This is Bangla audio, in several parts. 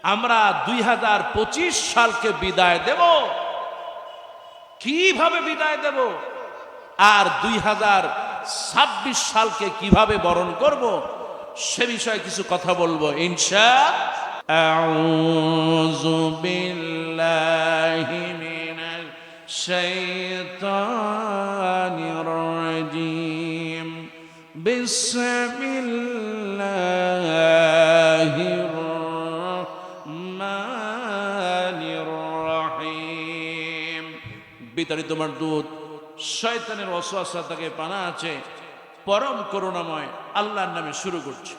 আমরা 2025 সালকে বিদায় দেব, কিভাবে বিদায় দেব, আর 2026 সালকে কিভাবে বরণ করব, সে বিষয়ে কিছু কথা বলবো ইনশাআল্লাহ। আউযু বিল্লাহি মিনাশ শাইতানির রাজীম। বিসমিল্লাহির রহমানির রহিম। বিতাড়িত মারদুদ শয়তানের ওয়াসওয়াসা থেকে পানা আছে পরম করুণাময় আল্লাহর নামে শুরু করছি।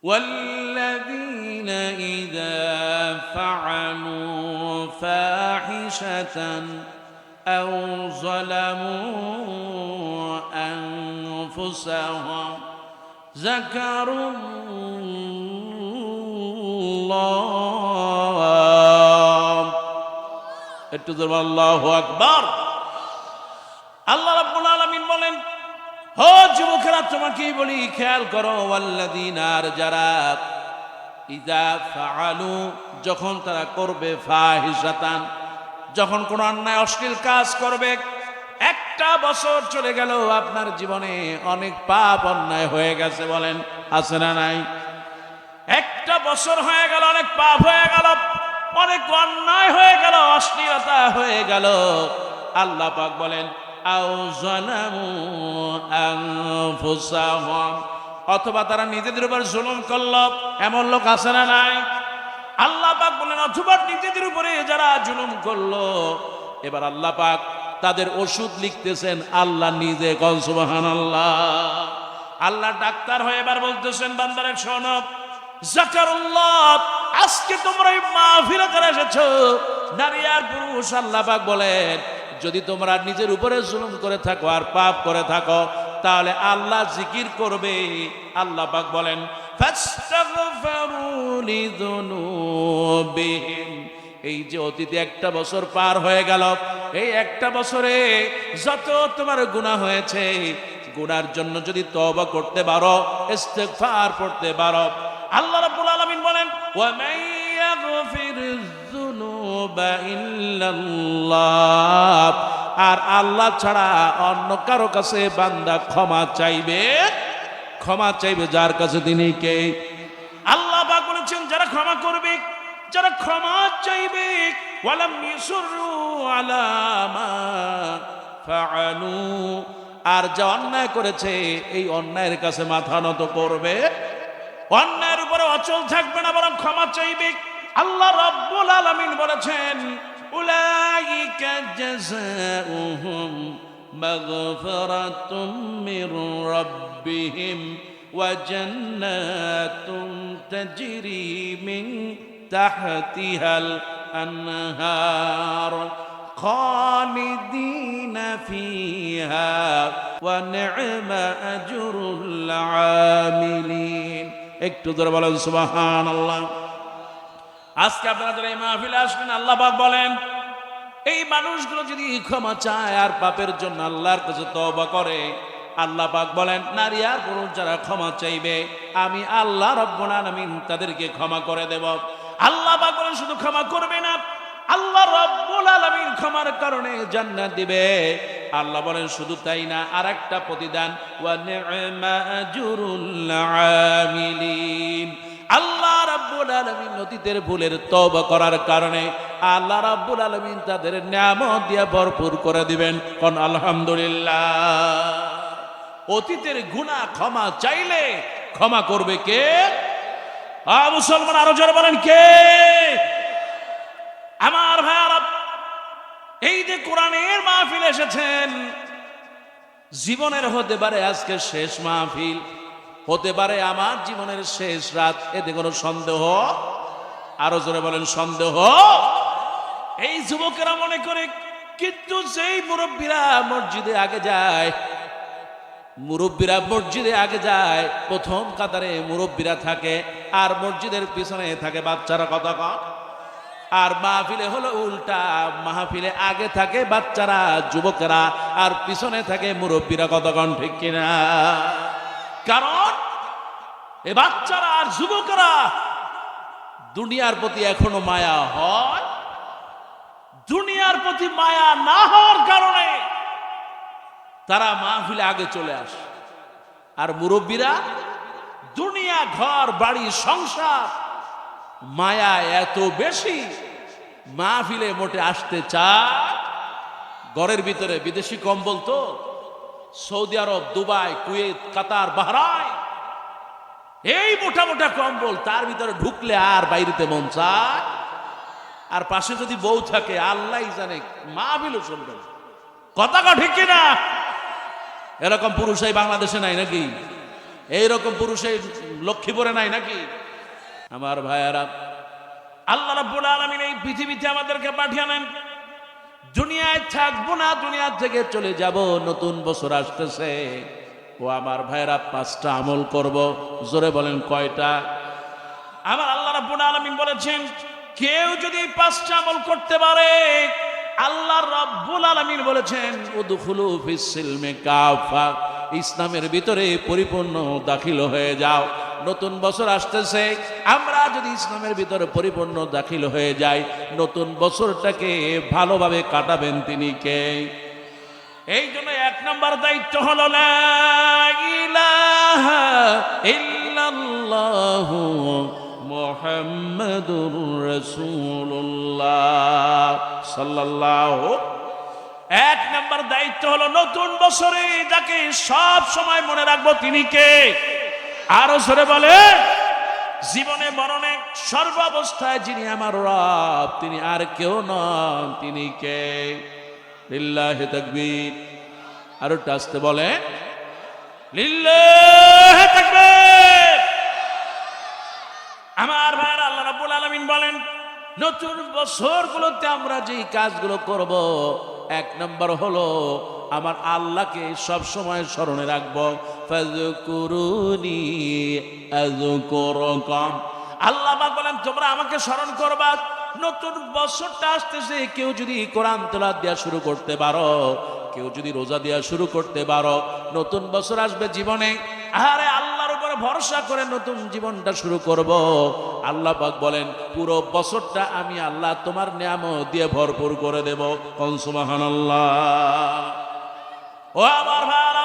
والذين إذا فعلوا فاحشة أو ظلموا أنفسهم ذكروا الله আল্লাহু আকবার। আল্লাহ রাব্বুল আলামিন বলেন, ও যুবকেরা তোমাকেই বলি খেয়াল করো, ওয়াল্লাযীনা, আর যারা, ইযা ফাআলু, যখন তারা করবে, ফাহিশাতান, যখন কোন অন্যায় অশ্লীল কাজ করবে। একটা বছর চলে গেল, আপনার জীবনে অনেক পাপ অন্যায় হয়ে গেছে, বলেন আছে না নাই? একটা বছর হয়ে গেল, অনেক পাপ হয়ে গেল, অনেক অন্যায় হয়ে গেল, অশ্লীলতা হয়ে গেল। আল্লাহ পাক বলেন, আও যালামু আনফুসাহুম, অথবা তারা নিজেদের উপর জুলুম করলো, এমন লোক আছে না নাই? আল্লাহ পাক বলেন, অথবা নিজেদের উপরে যারা জুলুম করলো, এবার আল্লাহ পাক তাদের ওষুধ লিখতেছেন আল্লাহ নিজে। কল সুবহানাল্লাহ। আল্লাহ ডাক্তার হয়ে এবার বলতেছেন, বান্দারে শোনো, যাকারুল্লাহ, আজকে তোমরা এই মাহফিলে যারা এসেছো, নারী আর পুরুষ, আল্লাহ পাক বলেন, যদি তোমরা নিজের উপরে জুলুম করে থাকো আর পাপ করে থাকো, তাহলে আল্লাহ জিকির করবে। আল্লাহ পাক বলেন, ফাস্তাগফিরু লিযুনুবিহিম, এই যে অতীতে একটা বছর পার হয়ে গেল, এই একটা বছরে যত তোমার গুনাহ হয়েছে, গুনার জন্য যদি তওবা করতে পারো, ইস্তিগফার পড়তে পারো, আল্লাহ রাব্বুল আলামিন বলেন, ওয়া মান ইয়াগফিরুয যুনুবা ইল্লাল্লাহ, আর আল্লাহ ছাড়া অন্য কারো কাছে বান্দা ক্ষমা চাইবে যার কাছে তিনি কে? আল্লাহ পাক বলেছেন, যারা ক্ষমা করবে, যারা ক্ষমা চাইবে, ওয়ালাম ইউসরু আলা মা ফাআলু, আর যা অন্যায় করেছে এই অন্যায়ের কাছে মাথা নত করবে, অন্যায়ের উপরে অচল থাকবে না, বরং ক্ষমা চাইবে। আল্লাহ রাব্বুল আলামিন বলেছেন, উলাইকা জাযাউহুম মাগফিরাতুম মির রাব্বিহিম ওয়া জান্নাতুন তাজরি মিন তাহতিহাল আনহার খালিদিনা ফিহা ওয়া নি'মা আজরুল আমিলিন। একটু ধরে বলেন সুবহানাল্লাহ। আজকে আপনারা যারা এই মাহফিলে আসবেন, আল্লাহ পাক বলেন, এই মানুষগুলো যদি ক্ষমা চায় আর পাপের জন্য আল্লাহর কাছে তওবা করে, আল্লাহ পাক বলেন, নারী আর পুরুষ যারা ক্ষমা চাইবে, আমি আল্লাহ রাব্বুল আলামিন তাদেরকে ক্ষমা করে দেব। আল্লাহ পাক বলেন, শুধু ক্ষমা করবে না, আল্লাহ রাব্বুল আলামিন ক্ষমার কারণে জান্নাত দিবে। আল্লাহ বলেন, শুধু তাই না, আরেকটা প্রতিদান, ওয়া নি'মা আজরুল আমিলিন। আল্লাহ রাব্বুল আলামিন অতীতের ভুলের তওবা করার কারণে আল্লাহ রাব্বুল আলামিন তাদের নিয়ামত দিয়ে ভরপুর করে দিবেন। কোন আলহামদুলিল্লাহ। অতীতের গুনাহ ক্ষমা চাইলে ক্ষমা করবে কে? মুসলমান আরো জোরে বলেন, কে? আমার ভাইরা, এই যে কোরআনের মাহফিল এসেছেন, জীবনের হতে পারে আজকে শেষ মাহফিল, হতে পারে আমার জীবনের শেষ রাত, এতে কোনো সন্দেহ? আরো জোরে বলেন, সন্দেহ? এই যুবকেরা মনে করে, কিন্তু যেই মুরব্বীরা মসজিদে আগে যায়, প্রথম কাতারে মুরব্বীরা থাকে, আর মসজিদের পিছনে থাকে বাচ্চারা। কথা কন। আর মাহফিলে হলো উল্টা, মাহফিলে আগে থাকে বাচ্চারা, যুবকেরা, আর পিছনে থাকে মুরব্বীরা। কতক্ষণ ঠিক কিনা? কারণ এ বাচ্চারা আর যুবকেরা দুনিয়ার প্রতি এখনো মায়া হয়? দুনিয়ার প্রতি মায়া না হওয়ার কারণে তারা মাহফিলে আগে চলে আসে। আর মুরব্বীরা দুনিয়া, ঘর বাড়ি, সংসার, মায়া এত বেশি, মাহফিলে মোটে আসতে চায়। ঘরের ভিতরে বিদেশি কম্বল, তো সৌদি আরব, দুবাই, কুয়েত, কাতার, বাহরাইন, এই মোটা মোটা কম্বল, তার ভিতরে ঢুকলে আর বাইরেতে মন চায়। আর পাশে যদি বউ থাকে, আল্লাহ জানে মাহফিলও শুনবে না। কথা ঠিক কিনা? এরকম পুরুষ এই বাংলাদেশে নাই নাকি? এইরকম পুরুষ এই লক্ষ্মীপুরে নাই নাকি? আমার ভাইয়ারা, আল্লাহ রাব্বুল আলামিন এই পৃথিবীতে আমাদেরকে পাঠিয়ে নেন। দুনিয়ায় থাকবো না, দুনিয়া থেকে চলে যাব। নতুন বছর আসতেছে। ও আমার ভাইয়েরা, 5টা আমল করব। জোরে বলেন কয়টা? আমার আল্লাহ রাব্বুল আলামিন বলেছেন, কেউ যদি 5টা আমল করতে পারে, আল্লাহ রাব্বুল আলামিন বলেছেন, উদখুলু ফিস সিলমি কাফা, ইসলামের ভিতরে পরিপূর্ণ দাখিল হয়ে যাও। নতুন বছর আসতেছে, আমরা যদি ইসলামের ভিতরে পরিপূর্ণ দাখিল হয়ে যাই, নতুন বছরটাকে ভালোভাবে কাটাবেন তিনি কে? এই জন্য 1 নম্বর দায়িত্ব হলো লা ইলাহা ইল্লাল্লাহু মুহাম্মাদুর রাসূলুল্লাহ সাল্লাল্লাহু। 1 নম্বর দায়িত্ব হলো নতুন বছরে যাকে সব সময় মনে রাখবো তিনি কে? আরো জোরে বলে, জীবনে মরণে সর্বাবস্থায় যিনি আমার রব, তিনি আর কেউ নন। তিনি কে? লিল্লাহি তাকবীর। আরো আসতে বলে, লিল্লাহি তাকবীর। আমার ভাইরা, আল্লাহ রাব্বুল আলামিন বলেন, নতুন বছরগুলোতে আমরা যেই কাজগুলো করব, 1 নম্বর হলো আমার আল্লাহকে সব সময় স্মরণে রাখবো। ফাযকুরুনি আযকুরুকুম। আল্লাহ পাক বলেন, তোমরা আমাকে স্মরণ করবা। নতুন বছরটা আসতেছে, কেউ যদি কোরআন তেলাওয়াত দেয়া শুরু করতে পারো, কেউ যদি রোজা দেয়া শুরু করতে পারো, নতুন বছর আসবে জীবনে। আরে আল্লাহর উপরে ভরসা করে নতুন জীবনটা শুরু করব। আল্লাহ পাক বলেন, পুরো বছরটা আমি আল্লাহ তোমার নিয়ামত দিয়ে ভরপুর করে দেব। কোন সুবহানাল্লাহ। ও আমার ভাইরা,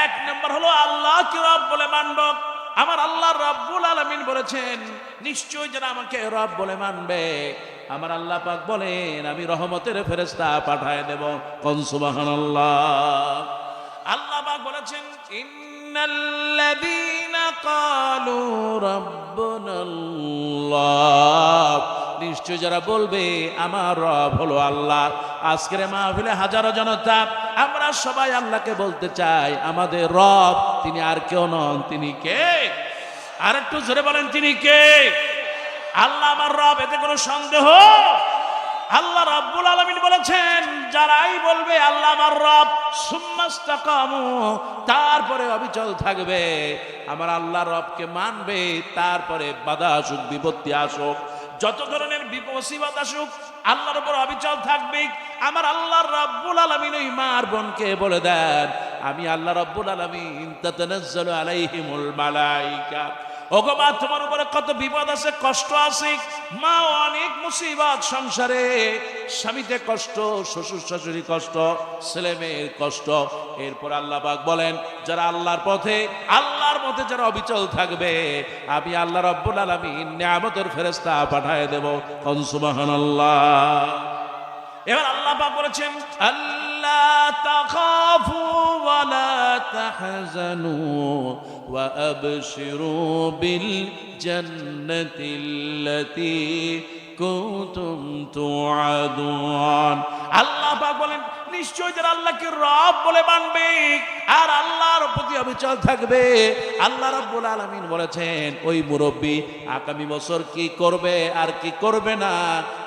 1 নম্বর হলো আল্লাহকে রব বলে মানব। আমার আল্লাহ রাব্বুল আলামিন বলেছেন, নিশ্চয় যারা আমাকে রব বলে মানবে, আমার আল্লাহ পাক বলেন, আমি রহমতের ফেরেশতা পাঠায় দেব। কোন সুবহানাল্লাহ। আল্লাহ পাক বলেছেন, ইন্নাল্লাযীনা ক্বালু রাব্বুনাল্লাহ, নিশ্চয় যারা বলবে আমার রব হলো আল্লাহ। আজকের মাহফিলে হাজারো জনতা, আমরা সবাই আল্লাহকে বলতে চাই, আমাদের রব তিনি আর কেউ নন। তিনি কে? আর একটু জোরে বলেন, তিনি কে? আল্লাহ আমার রব, এতে কোনো সন্দেহ? আল্লাহ রাব্বুল আলামিন বলেছেন, যারাই বলবে আল্লাহ আমার রব, সুম্মাস্তাকামু, তারপরে অবিচল থাকবে, আমার আল্লাহ রবকে মানবে, তারপরে বাধা আসুক, বিপত্তি আসুক, যত ধরনের বিপদ আসুক, আল্লাহর উপর অবিচল থাকবে। আমার আল্লাহ রাব্বুল আলামিন ওই মার বোনকে বলে দেন, আমি আল্লাহ রাব্বুল আলামিন তাতানাজ্জালু আলাইহিমুল মালাইকা, ওগো মা, তোমার উপরে কত বিপদ আছে, কষ্ট আছে। মা, অনেক মুসিবত সংসারে, স্বামীতে কষ্ট, শ্বশুর শাশুড়ি কষ্ট, ছেলে মেয়ের কষ্ট। এরপর আল্লাহ পাক বলেন, যারা আল্লাহর পথে যারা অবিচল থাকবে, আমি আল্লাহ রাব্বুল আলামিন নিয়ামতের ফেরেশতা পাঠায় দেব। কোন সুবহানাল্লাহ। এবার আল্লাহ পাক বলেছেন, আল্লা তাখাফু ওয়া লা তাহজানু ওয়া আবশিরু বিল জান্নাতিল্লাতী কুনতুম তুআদুন। আল্লাহ পাক বলেন, নিশ্চয় যারা আল্লাহকে রব বলে মানবে আর আল্লাহর প্রতি অবিচল থাকবে, আল্লাহ রাব্বুল আলামিন বলেছেন, ওই মুরব্বী আগামী বছর কি করবে আর কি করবে না,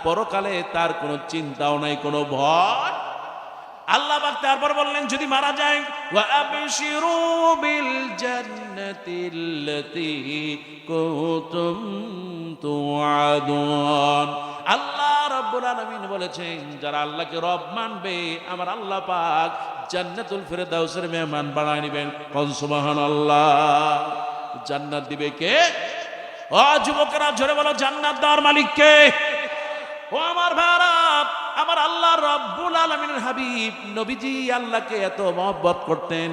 পরকালে তার কোনো চিন্তাও নাই, কোনো ভয়। আল্লাহ পাক তারপর বললেন, যদি মারা যায়, ওয়া আবশিরু বিল জান্নাতিল্লাতী কুনতুম তুআদুন। আল্লাহ রাব্বুল আলামিন বলেছেন, যারা আল্লাহকে রব মানবে, আমার আল্লাহ পাক জান্নাতুল ফিরদাউসের মেহমান বানায় নেবেন। কোন সুবহানাল্লাহ। জান্নাত দিবে কে? ও যুবকেরা জোরে বলো জান্নাত দেওয়ার মালিক কে? ও আমার ভাইরা, আমার আল্লাহ রাব্বুল আলামিনের হাবিব নবীজি আল্লাহকে এত মহব্বত করতেন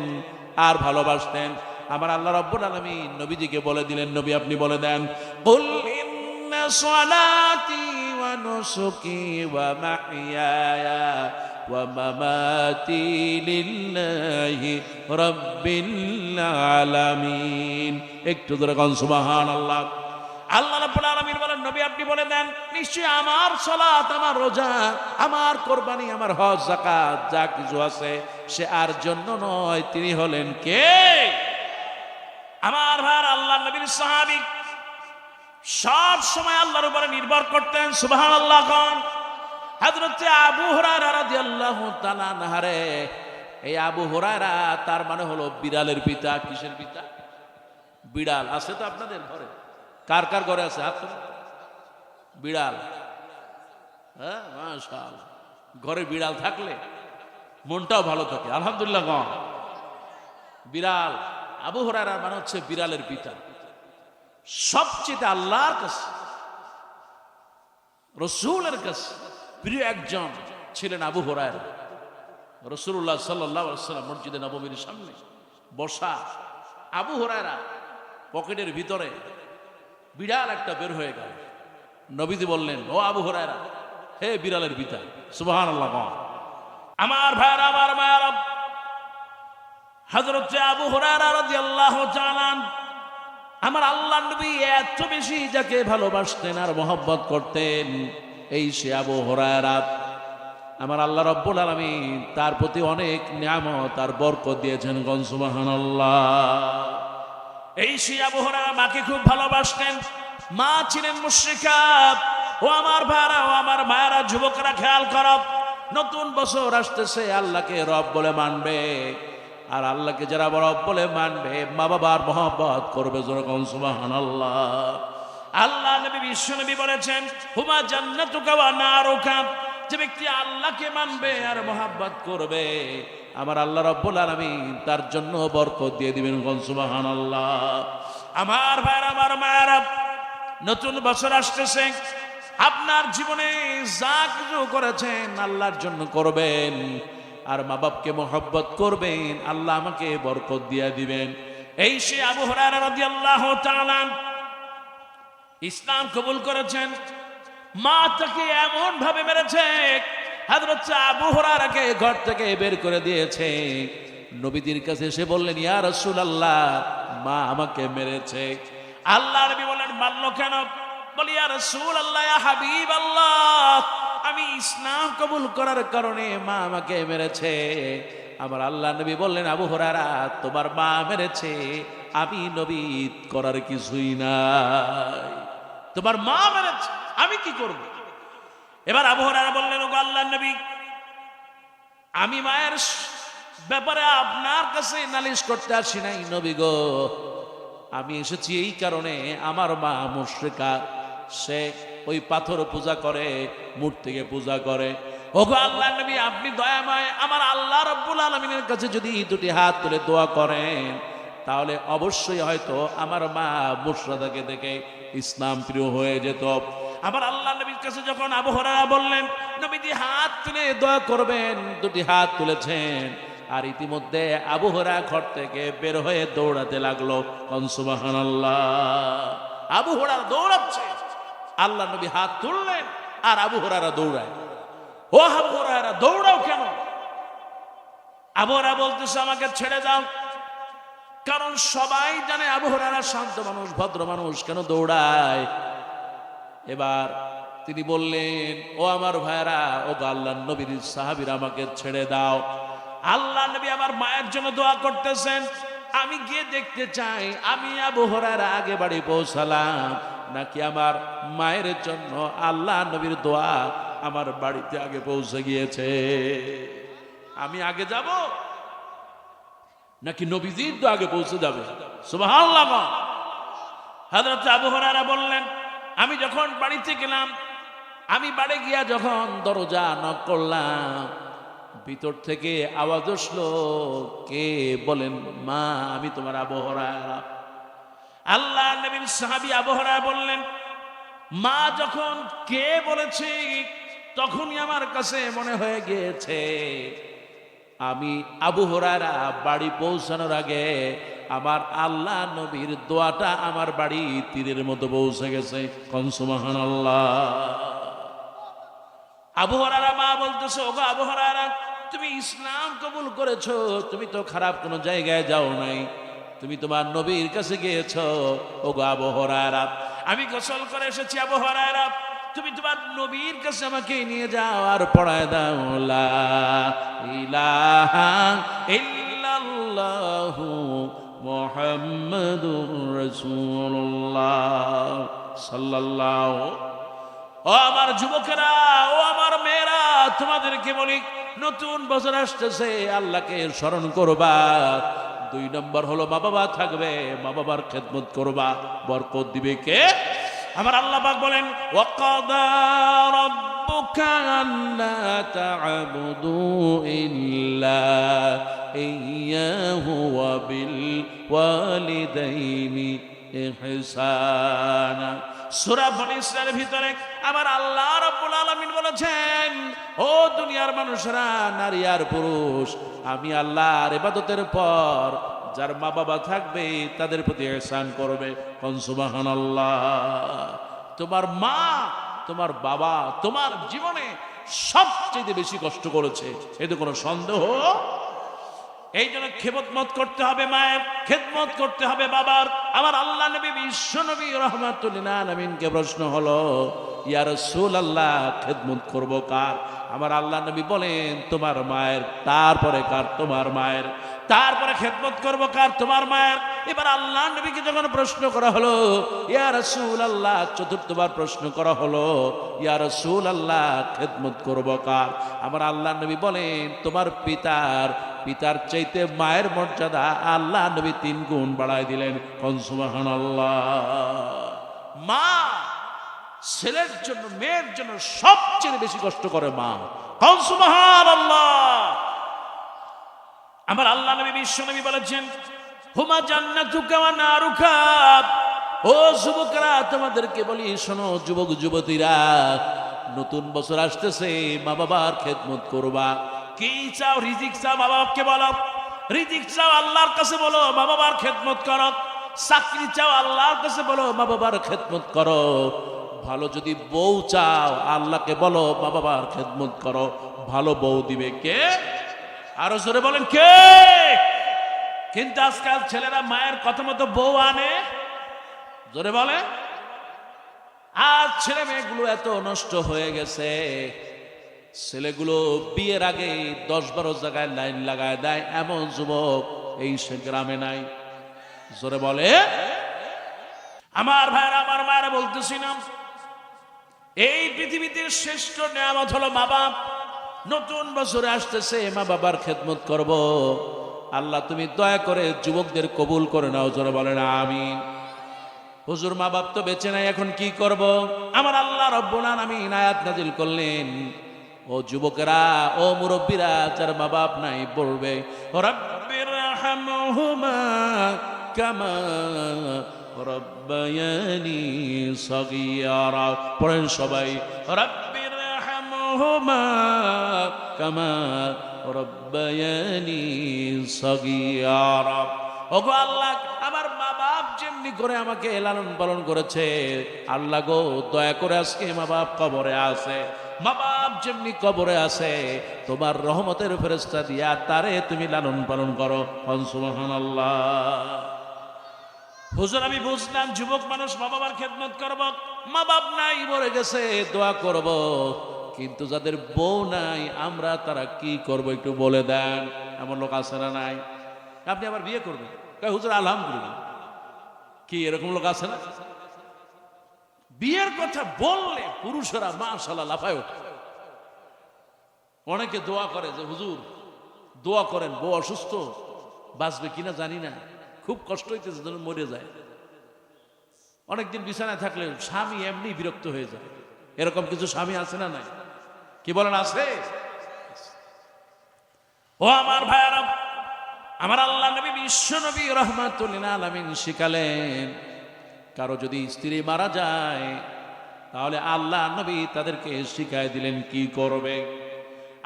আর ভালোবাসতেন। আমার আল্লাহ রাব্বুল আলামিন নবীজিকে বলে দিলেন, নবী আপনি বলে দেন, কুল ইন্না সলাতি ওয়া নুসুকি ওয়া মাহইয়ায়া ওয়া মামাতি লিল্লাহি রাব্বিল আলামিন। একটু ধরে কোন সুবহানাল্লাহ। আল্লাহ রাব্বুল আলামিন বলেন, নবী আপনি বলে দেন, নিশ্চয়ই আমার সালাত, আমার রোজা, আমার কোরবানি, আমার হজ, যাকাত যা কিছু আছে সে আর জন্য নয়, তিনি হলেন কে? আমার ভাই আল্লাহ নবীর সাহাবী সব সময় আল্লাহর উপরে নির্ভর করতেন। সুবহানাল্লাহ কোন? হযরত আবু হুরায়রা রাদিয়াল্লাহু তাআলা আনহু। এই আবু হুরায়রা তার মানে হলো বিড়ালের পিতা। কিসের পিতা? বিড়াল আছে তো আপনাদের ঘরে? কার কার ঘরে আছে হাত তুলুন। বিড়াল, হ্যাঁ মাশাআল্লাহ। ঘরে বিড়াল থাকলে মনটাও ভালো থাকে, আলহামদুলিল্লাহ। গণ বিড়াল, আবু হুরায়রা মানে হচ্ছে বিড়ালের পিতা। সবচেয়ে আল্লাহর কাছে, রাসূলের কাছে প্রিয় একজন ছিলেন আবু হুরায়রা। রাসূলুল্লাহ সাল্লাল্লাহু আলাইহি ওয়াসাল্লাম মসজিদে নববীর সামনে বসা, আবু হুরায়রা পকেটের ভিতরে বিড়াল একটা বের হয়ে গেল। নবীজি বললেন, ও আবু হুরায়রা, হে বিড়ালের পিতা। সুবহানাল্লাহ। আমার ভাইরা, আমার মায়েরা, হযরত আবু হুরায়রা রাদিয়াল্লাহু তাআলা আমার আল্লাহ নবী এত বেশি যাকে ভালোবাসতেন আর মহব্বত করতেন, এই সে আবু হুরায়রা। আমার আল্লাহ রাব্বুল আলামিন তার প্রতি অনেক নিয়ামত আর বরকত দিয়েছেন। গণ সুবহানাল্লাহ। এই সে আবু হুরায়রা মাকে খুব ভালোবাসতেন। মা ছিলেন মুশরিকা। ও আমার ভাইরা, ও আমার মায়েরা, যুবকরা খেয়াল করো, নতুন বছর আসতেছে, আল্লাহকে রব বলে মানবে। আর আল্লাহকে যারা রব বলে মানবে, মা বাবার মহব্বত করবে। যেরকম সুবহানাল্লাহ। আল্লাহ নবী, বিশ্ব নবী বলেছেন, হুমা জান্নাতুকা ওয়া নারুকা। যে ব্যক্তি আল্লাহকে মানবে আর মহব্বত করবে, আমার আল্লাহ রাব্বুল আলামিন তার জন্য বরকত দিয়ে দিবেন। সুবহানাল্লাহ। আমার ভাইরা, আমার মায়েরা, নতুন বছর আসতেছে। আপনার জীবনে যা কিছু করেছেন আল্লাহর জন্য করবেন, আর মা বাপকে মহব্বত করবেন, আল্লাহ আমাকে বরকত দিয়ে দিবেন। এই সে আবু হুরায়রা রাদিয়াল্লাহু তাআলা ইসলাম কবুল করেছেন। মা তাকে এমন ভাবে মেরেছে, হযরত আবু হুরায়রাকে ঘর থেকে বের করে দিয়েছে। নবীজির কাছে এসে বললেন, ইয়া রাসূলুল্লাহ, মা আমাকে মেরেছে। আল্লাহ নবী বলেন, মারলো কেন? বলি, ইয়া রাসূলুল্লাহ, ইয়া হাবিবাল্লাহ, আমি ইসলাম কবুল করার কারণে মা আমাকে মেরেছে। আমার আল্লাহ নবী বললেন, আবু হুরায়রা, তোমার মা মেরেছে, আমি নবী করার কিছুই নাই। তোমার মা মেরেছে, আমি কি করব? এবার আবু হুরায়রা বললেন, ওগো আল্লাহর নবী, আমি মায়ের ব্যাপারে আপনার কাছে নালিশ করতে আসি নাই নবী গো। আমি এসেছি এই কারণে, আমার মা মুশরিকা, সে ওই পাথর পূজা করে, মূর্তিকে পূজা করে। ওগো আল্লাহর নবী, আপনি দয়াময়, আমার আল্লাহ রাব্বুল আলামিনের কাছে যদি দুটি হাত তুলে দোয়া করেন, তাহলে অবশ্যই হয়তো আমার মা মুশরিকাকে দেখে ইসলাম প্রিয় হয়ে যেত। আমার আল্লাহ নবীর কাছে যখন আবু হুরায়রা বললেন, নবীজি হাত তুলে দোয়া করবেন, দুটি হাত তুলেছেন। আর ইতিমধ্যে আবু হুরায়রা ঘর থেকে বের হয়ে দৌড়াতে লাগলো। সুবহানাল্লাহ। আবু হুরায়রা দৌড়াচ্ছে, আল্লাহ নবী হাত তুললেন, আর আবু হুরায়রা দৌড়ায়। ও আবু হুরায়রা, দৌড়াও কেন? আবু হুরায়রা বলতেছে, আমাকে ছেড়ে দাও। কারণ সবাই জানে আবু হুরায়রা শান্ত মানুষ, ভদ্র মানুষ, কেন দৌড়ায়? এবার তিনি বললেন, ও আমার ভাইরা, ও আল্লাহর নবীর সাহাবীরা, আমাকে ছেড়ে দাও। আল্লাহ নবী আমার মায়ের জন্য দোয়া করতেছেন। আমি গিয়ে দেখতে চাই, আমি আবু হুরায়রা আগে বাড়ি পৌঁছালাম নাকি আমার মায়ের জন্য আল্লাহ নবীর দোয়া আমার বাড়িতে আগে পৌঁছে গিয়েছে। আমি আগে যাব নাকি নবীজির দোয়া আগে পৌঁছে যাবে? সুবহানাল্লাহ। হযরত আবু হুরায়রা বললেন, আমি যখন বাড়িতে গেলাম, আমি বাড়ি গিয়া যখন দরজা নক করলাম, ভিতর থেকে আওয়াজ আসলো, কে? বলেন, মা, আমি তোমার আবু হুরায়রা। আল্লাহ নবীর সাহাবী আবু হুরায়রা বললেন, মা যখন কে বলেছে তখনই আমার কাছে মনে হয়ে গিয়েছে আমি আবু হুরায়রা বাড়ি পৌঁছানোর আগে আমার আল্লাহ নবীর দোয়াটা আমার বাড়ি তীরের মতো পৌঁছে গেছে। কোন সুবহানাল্লাহ। আবু হুরায়রা মা বলতেছে, ওগো আবু হুরায়রা, তুমি ইসলাম কবুল করেছো, তুমি তো খারাপ কোনো জায়গায় যাও নাই, তুমি তোমার নবীর কাছে গিয়েছো। ওগো আবু হুরায়রা, আমি গোসল করে এসেছি, আবু হুরায়রা তুমি তোমার নবীর কাছে আমাকে নিয়ে যাও আর পড়ায় দাও লা ইলাহা ইল্লাল্লাহু মুহাম্মাদুর রাসূলুল্লাহ সাল্লাল্লাহু। ও আমার যুবকেরা, ও আমার মেয়েরা, তোমাদেরকে বলি, নতুন বছর আসতেছে, আল্লাহকে স্মরণ করবা। 2 নম্বর হলো মা বাবা থাকবে, মা বাবার খেদমত করবা, বরকত দিবে কে? আমার আল্লাহ পাক বলেন, ওয়াকাদা রাব্বুকা আল্লা তা'বুদু ইল্লা ইয়্যাহু ওয়া বিল ওয়ালিদাইনি ইহসানা। সূরা বনী ইসরাঈলের ভিতরে আমার আল্লাহ রাব্বুল আলামিন বলেছেন, ও দুনিয়ার মানুষরা, নারী আর পুরুষ, আমি আল্লাহর ইবাদতের পর যার মা বাবা থাকবে তাদের প্রতি ইহসান করবে। কোন সুবহানাল্লাহ। তোমার মা, তোমার বাবা তোমার জীবনে সবচেয়ে বেশি কষ্ট করেছে, এতে কোনো সন্দেহ। এই জন্য খেদমত করতে হবে মায়ের, খেদমত করতে হবে বাবার। আমার আল্লাহ নবী বিশ্ব নবী রাহমাতুল লিল আলামিনকে প্রশ্ন হলো, ইয়া রাসূলুল্লাহ, খেদমত করব কার? আমার আল্লাহ নবী বলেন, তোমার মায়ের। তারপরে কার? তোমার মায়ের। তারপরে খেদমত করব কার? তোমার মায়ের। এবার আল্লাহ নবীকে যখন প্রশ্ন করা হলো, ইয়া রাসূলুল্লাহ, চতুর্থবার প্রশ্ন করা হলো, ইয়া রাসূলুল্লাহ, খেদমত করব কার? আমার আল্লাহ নবী বলেন, তোমার পিতার। পিতার চাইতে মায়ের মর্যাদা আল্লাহ নবী 3 গুণ বাড়ায় দিলেন। কোন সুবহানাল্লাহ। মা ছেলের জন্য, মেয়ের জন্য সবচেয়ে বেশি কষ্ট করে মা। কোন সুবহানাল্লাহ। আমার আল্লাহ নবী বিশ্ব নবী বলেছেন, হুমা জান্নাতুকা ওয়া নারুকা। ও যুবকরা, তোমাদেরকে বলি, শোনো যুবক যুবতীরা, নতুন বছর আসতেছে, মা বাবার খেদমত করবা। কি চাও? রিজিক চাও, মা বাবাকে বলো। রিজিক চাও, আল্লাহর কাছে বলো, মা বাবার খেদমত করো। চাকরি চাও, আল্লাহর কাছে বলো, মা বাবার খেদমত করো। ভালো যদি বউ চাও, আল্লাহকে বলো, মা বাবার খেদমত করো। ভালো বউ দিবে কে? আরো জোরে বলেন কে? কিন্তু আজকাল ছেলেরা মায়ের কথা মতো বউ আনে। জোরে বলে। আজ ছেলে মেয়েগুলো এত নষ্ট হয়ে গেছে, ছেলেগুলো বিয়ের আগে 10-12 জায়গায় লাইন লাগায় দেয়, এমন যুবক এই গ্রামে নাই। জোরে বলে। আমার ভাইরা, আমার মায়েরা, বলতেছি না, এই পৃথিবীতে শ্রেষ্ঠ নিয়ামত হলো মা বাপ। নতুন বছরে আসতেছে, মা বাবার খেদমত করব। আল্লাহ তুমি দয়া করে যুবকদের কবুল করে নাও। জোরে বলেন আমিন। হুজুর, মা বাপ তো বেঁচে নাই, এখন কি করব? আমার আল্লাহ রব্বুল আলামিন আয়াত নাজিল করলেন, ও যুবকেরা, ও মুরব্বীরা, যার মা বাপ নাই, বলবে, রাব্বির রহমহুমা কামা রাব্বায়ানি সাগীরা। পড়েন সবাই, রাব্বির রহমহুমা কামা রাব্বায়ানি সাগীরা। ওগো আল্লাহ, আমার মা বাপ যেমনি করে আমাকে লালন পালন করেছে, আল্লাহ গো, দয়া করে আজকে মা বাপ কবরে আছে, মা বাপ যেমনি কবরে আছে, তোমার রহমতের ফেরেশতা দিয়া তারে তুমি লালন পালন করো। সুবহানাল্লাহ। হুজুর, আমি বুঝলাম যুবক মানুষ মা বাবার খেদমত করব, মা বাপ নাই, মরে গেছে, দোয়া করব, কিন্তু যাদের বউ নাই, আমরা তারা কি করব একটু বলে দেন। এমন লোক আছে না নাই? আপনি আবার বিয়ে করবেন, হুজুর আলহামদুলিল্লাহ। কি এরকম লোক আছে না? বিয়ের কথা বললে পুরুষেরা মাশাআল্লাহ লাফায় ওঠে। অনেকে দোয়া করে যে হুজুর দোয়া করেন, বউ অসুস্থ, বাঁচবে কিনা জানি না, খুব কষ্ট হইতেছে, যেন মরে যায়। অনেকদিন বিছানায় থাকলে স্বামী এমনি বিরক্ত হয়ে যায়। এরকম কিছু স্বামী আছে না নাই? কি বলেন আছে? ও আমার ভাইয়ারা, আমার আল্লাহ নবী বিশ্ব নবী রাহমাতুল লিল আলামিন শিখালেন, কারো যদি স্ত্রী মারা যায় তাহলে আল্লাহ নবী তাদেরকে শিখাই দিলেন কি করবে।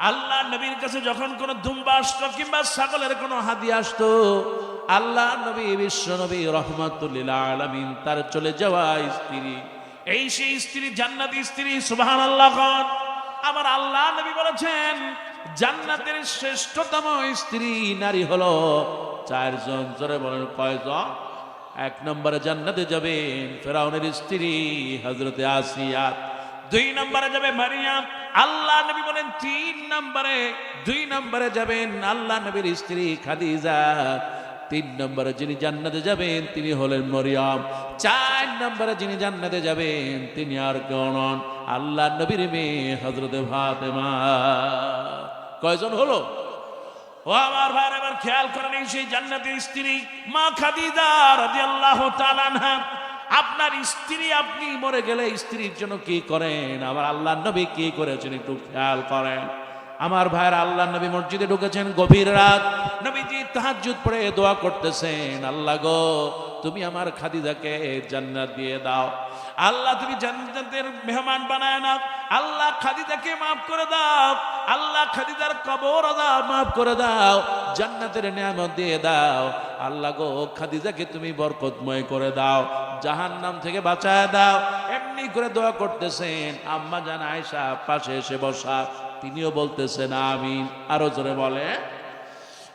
আল্লাহ নবীর কাছে যখন কোনো দুম্বা আসতো কিংবা ছাগলের কোনো হাদিয়া আসতো, আল্লাহ নবী বিশ্ব নবী রহমাতুল লিল আলামিন তার চলে যাওয়া স্ত্রী, এই সেই স্ত্রী জান্নাতি স্ত্রী, সুবহানাল্লাহ। আমার আল্লাহ নবী বলেছেন জান্নাতের শ্রেষ্ঠতম স্ত্রী নারী হলো চারজন। জোরে বলেন কয়জন? এক নম্বরে জান্নাতে যাবেন ফেরাউনের স্ত্রী হযরতে আসিয়া, 2 নম্বরে যাবে মারিয়াম। আল্লাহ নবী বলেন 2 নম্বরে যাবেন আল্লাহ নবীর স্ত্রী খাদিজা। 3 নম্বরে যিনি জান্নাতে যাবেন তিনি হলেন মরিয়ম। 4 নম্বরে যিনি জান্নাতে যাবেন তিনি আর কেউ নন, আল্লাহ নবীর মেয়ে হযরতে ফাতেমা। কয়জন হলো? ও আমার ভাই, এবার খেয়াল করেন সেই জান্নাতের স্ত্রী মা খাদিজা রাদিয়াল্লাহু তাআলা আনহা। আপনার স্ত্রী আপনি মরে গেলে স্ত্রীর জন্য কি করেন, আমার আল্লাহ নবী কি করেছেন একটু খেয়াল করেন। আমার ভাইয়ের আল্লাহ নবী মসজিদে ঢুকেছেন গভীর রাত, নবীজি তাহাজ্জুদ পড়ে দোয়া করতেছেন, আল্লাহ গো তুমি আমার খাদিজাকে জান্নাত দিয়ে দাও, আল্লাহ তুমি জান্নাতের মেহমান বানায় নাও, আল্লাহ খাদিজাকে মাফ করে দাও, আল্লাহ খাদিজার কবর আযাব মাফ করে দাও, জান্নাতের নিয়ামত দিয়ে দাও, আল্লাহ গো খাদিজাকে তুমি বরকতময় করে দাও, জাহান্নাম থেকে বাঁচায় দাও। এমনি করে দোয়া করতেছেন। আম্মা জান আয়েশা পাশে এসে বসা, তিনিও বলতেছেন আমিন। আরো জোরে বলে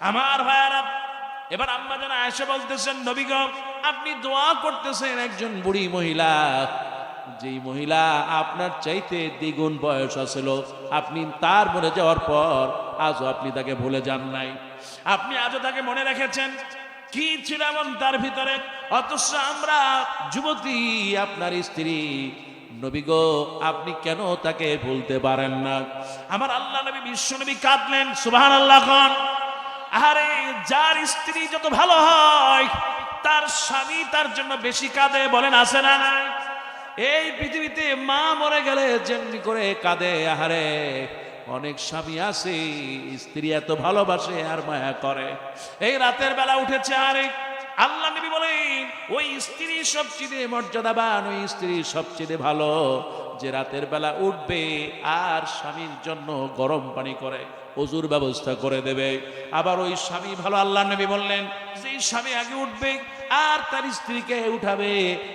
আমার ভাইয়ারা। এবার আম্মা জান আয়েশা বলতেছেন নবী গো আপনি দোয়া করতেছেন একজন বুড়ি মহিলা, যেই মহিলা আপনার চাইতে দ্বিগুণ বয়স আছিল, আপনি তার মরে যাওয়ার পর আজও আপনি তাকে ভুলে যান নাই, আপনি আজও তাকে মনে রেখেছেন। কি ছিল এমন তার ভিতরে? অথচ আমরা যুবতী আপনার স্ত্রী, নবী গো আপনি কেন তাকে ভুলতে পারেন না? আমার আল্লাহ নবী বিশ্ব নবী কাঁদলেন, সুবহানাল্লাহ। আরে যার স্ত্রী যত ভালো হয় তার স্বামী তার জন্য বেশি কাঁদে, বলেন আছে না নাই? এই পৃথিবীতে মা মরে গেলে যেমনি করে কাঁদে, আহারে অনেক স্বামী আছে স্ত্রী এত ভালোবাসে আর মায়া করে। এই রাতের বেলা উঠেছে, আরে আল্লাহ নবী বলেন ওই স্ত্রী সবচেয়ে মর্যাদাবান, ওই স্ত্রী সবচেয়ে ভালো যে রাতের বেলা উঠবে আর স্বামীর জন্য গরম পানি করে ওযুর ব্যবস্থা করে দেবে। আবার ওই স্বামী ভালো, আল্লাহ নবী বললেন যে স্বামী আগে উঠবে আর তার স্ত্রীকে উঠাবে,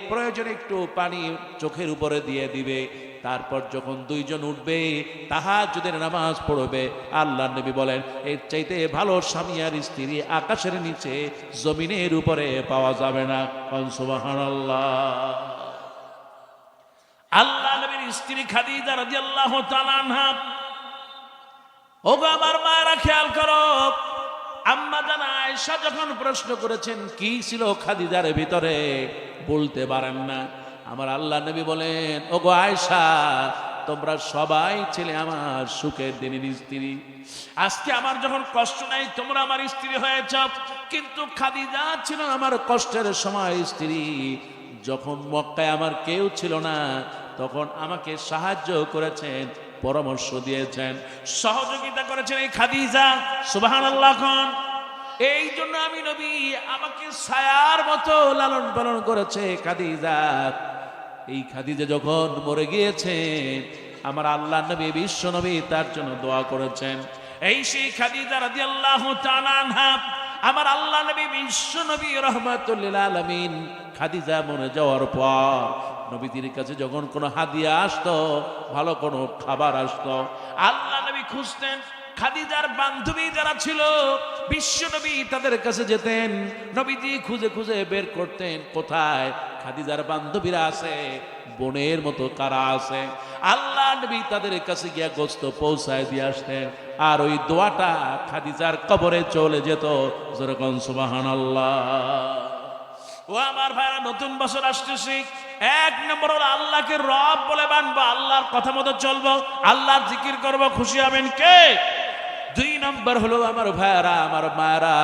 প্রয়োজনে একটু পানি চোখের উপরে দিয়ে দিবে, তারপর যখন দুইজন উঠবে তাহাজ্জুদের নামাজ পড়বে, আল্লাহ নবী বলেন এর চাইতে ভালো স্বামী আর স্ত্রী আকাশের নিচে জমিনের উপরে পাওয়া যাবে না। সুবহানাল্লাহ। আল্লাহ নবীর স্ত্রী খাদিজা রাদিয়াল্লাহু তাআলা আনহা। ওগো আমার মায়েরা খেয়াল করো, আম্মা জান আয়েশা যখন প্রশ্ন করেছেন কি ছিল খাদিজার ভিতরে, বলতে পারেন না। আমার আল্লাহ নবী বলেন ওগো আয়েশা তোমরা সবাই ছিলে আমার সুখের দিনের স্ত্রী, আজকে আমার যখন কষ্ট নাই তোমরা আমার স্ত্রী হয়েছ, কিন্তু খাদিজা ছিল আমার কষ্টের সময় স্ত্রী। যখন মক্কায় আমার কেউ ছিল না তখন আমাকে সাহায্য করেছেন, পরামর্শ দিয়েছেন, সহযোগিতা করেছেন এই খাদিজা। সুবহানাল্লাহ। এই জন্য আমি নবী আমাকে ছায়ার মতো লালন পালন করেছে খাদিজা। এই খাদিজা যখন মরে গিয়েছেন আমার আল্লাহ নবী বিশ্ব নবী তার জন্য দোয়া করেছেন। এই সেই খাদিজা রাদিয়াল্লাহু তাআলা আনহা, আমার আল্লাহ নবী বিশ্ব নবী রাহমাতুল লিল আলামিন খাদিজা মরে যাওয়ার পর নবীদের কাছে যখন কোনো হাদিয়া আসতো, ভালো কোনো খাবার আসতো, আল্লাহ নবী খুঁজতেন। খাদিজার বান্ধবী যারা ছিল বিশ্ব নবী তাদের কাছে যেতেন, নবীজি খুঁজে খুঁজে বের করতেন কোথায় খাদিজার বান্ধবীরা আছে, বোনের মতো কারা আছে। আল্লাহ নবী তাদের কাছে গিয়া গোস্ত পৌঁছায় দিয়ে আসতেন, আর ওই দোয়াটা খাদিজার কবরে চলে যেত। যেরকম সুবহানাল্লাহ। ও আমার ভাইরা, নতুন বছর আসতেছে, 1 নম্বর হলো আল্লাহকে রব বলে মানবো, আল্লাহর কথা মতো চলবো, আল্লাহর জিকির করবো, খুশি হবেন কে? 2 নম্বর হলো আমার ভাইরা আমার মায়েরা,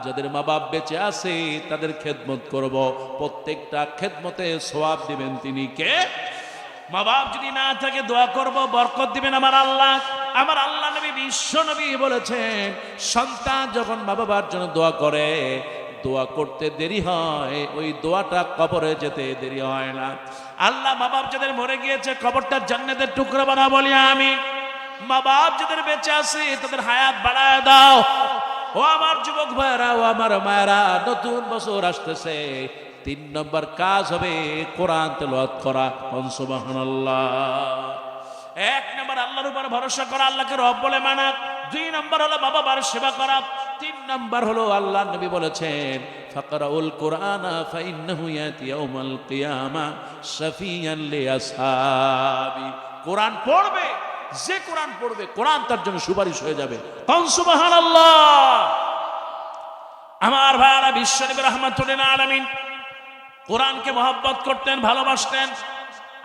যাদের মা বাপ বেঁচে আছে তাদের খেদমত করব, প্রত্যেকটা খেদমতে সওয়াব দিবেন তিনি কে? মা বাপ যদি না থাকে দোয়া করব, বরকত দিবেন আমার আল্লাহ। আমার আল্লাহ নবী বিশ্ব নবী বলেছেন সন্তান যখন মা বাবার জন্য দোয়া করে দোয়া করতে দেরি হয়, ওই দোয়াটা কবরে যেতে দেরি হয় না। আল্লাহ মা বাপ যাদের মরে গিয়েছে কবরটা জান্নাতের টুকরা বানা বলি আমি। মা বাপ যাদের বেঁচে আছে তাদের হায়াত বাড়ায় দাও। ও আমার যুবক ভাইরা, ও আমার মায়েরা, নতুন বছর আসতেছে, 3 নম্বর কাজ হবে কোরআন তেলাওয়াত করা। সুবহানাল্লাহ। 1 নম্বর আল্লাহর উপর ভরসা করা, আল্লাহকে রব বলে মানা। 2 নম্বর হলো বাবা মার সেবা করা। 3 নম্বর হলো আল্লাহ নবী বলেছেন ফাকরাউল কুরআনা ফাইন্নাহু ইয়াতি ইয়াউমাল কিয়ামা শাফিয়ান লিআসহাবি। কোরআন পড়বে, যে কোরআন পড়বে কোরআন তার জন্য সুপারিশ হয়ে যাবে। কোন সুবহানাল্লাহ। আমার ভাইরা, বিশ্বনবী রাহমাতুল্লিল আলামিন কোরআনকে মহব্বত করতেন, ভালোবাসতেন।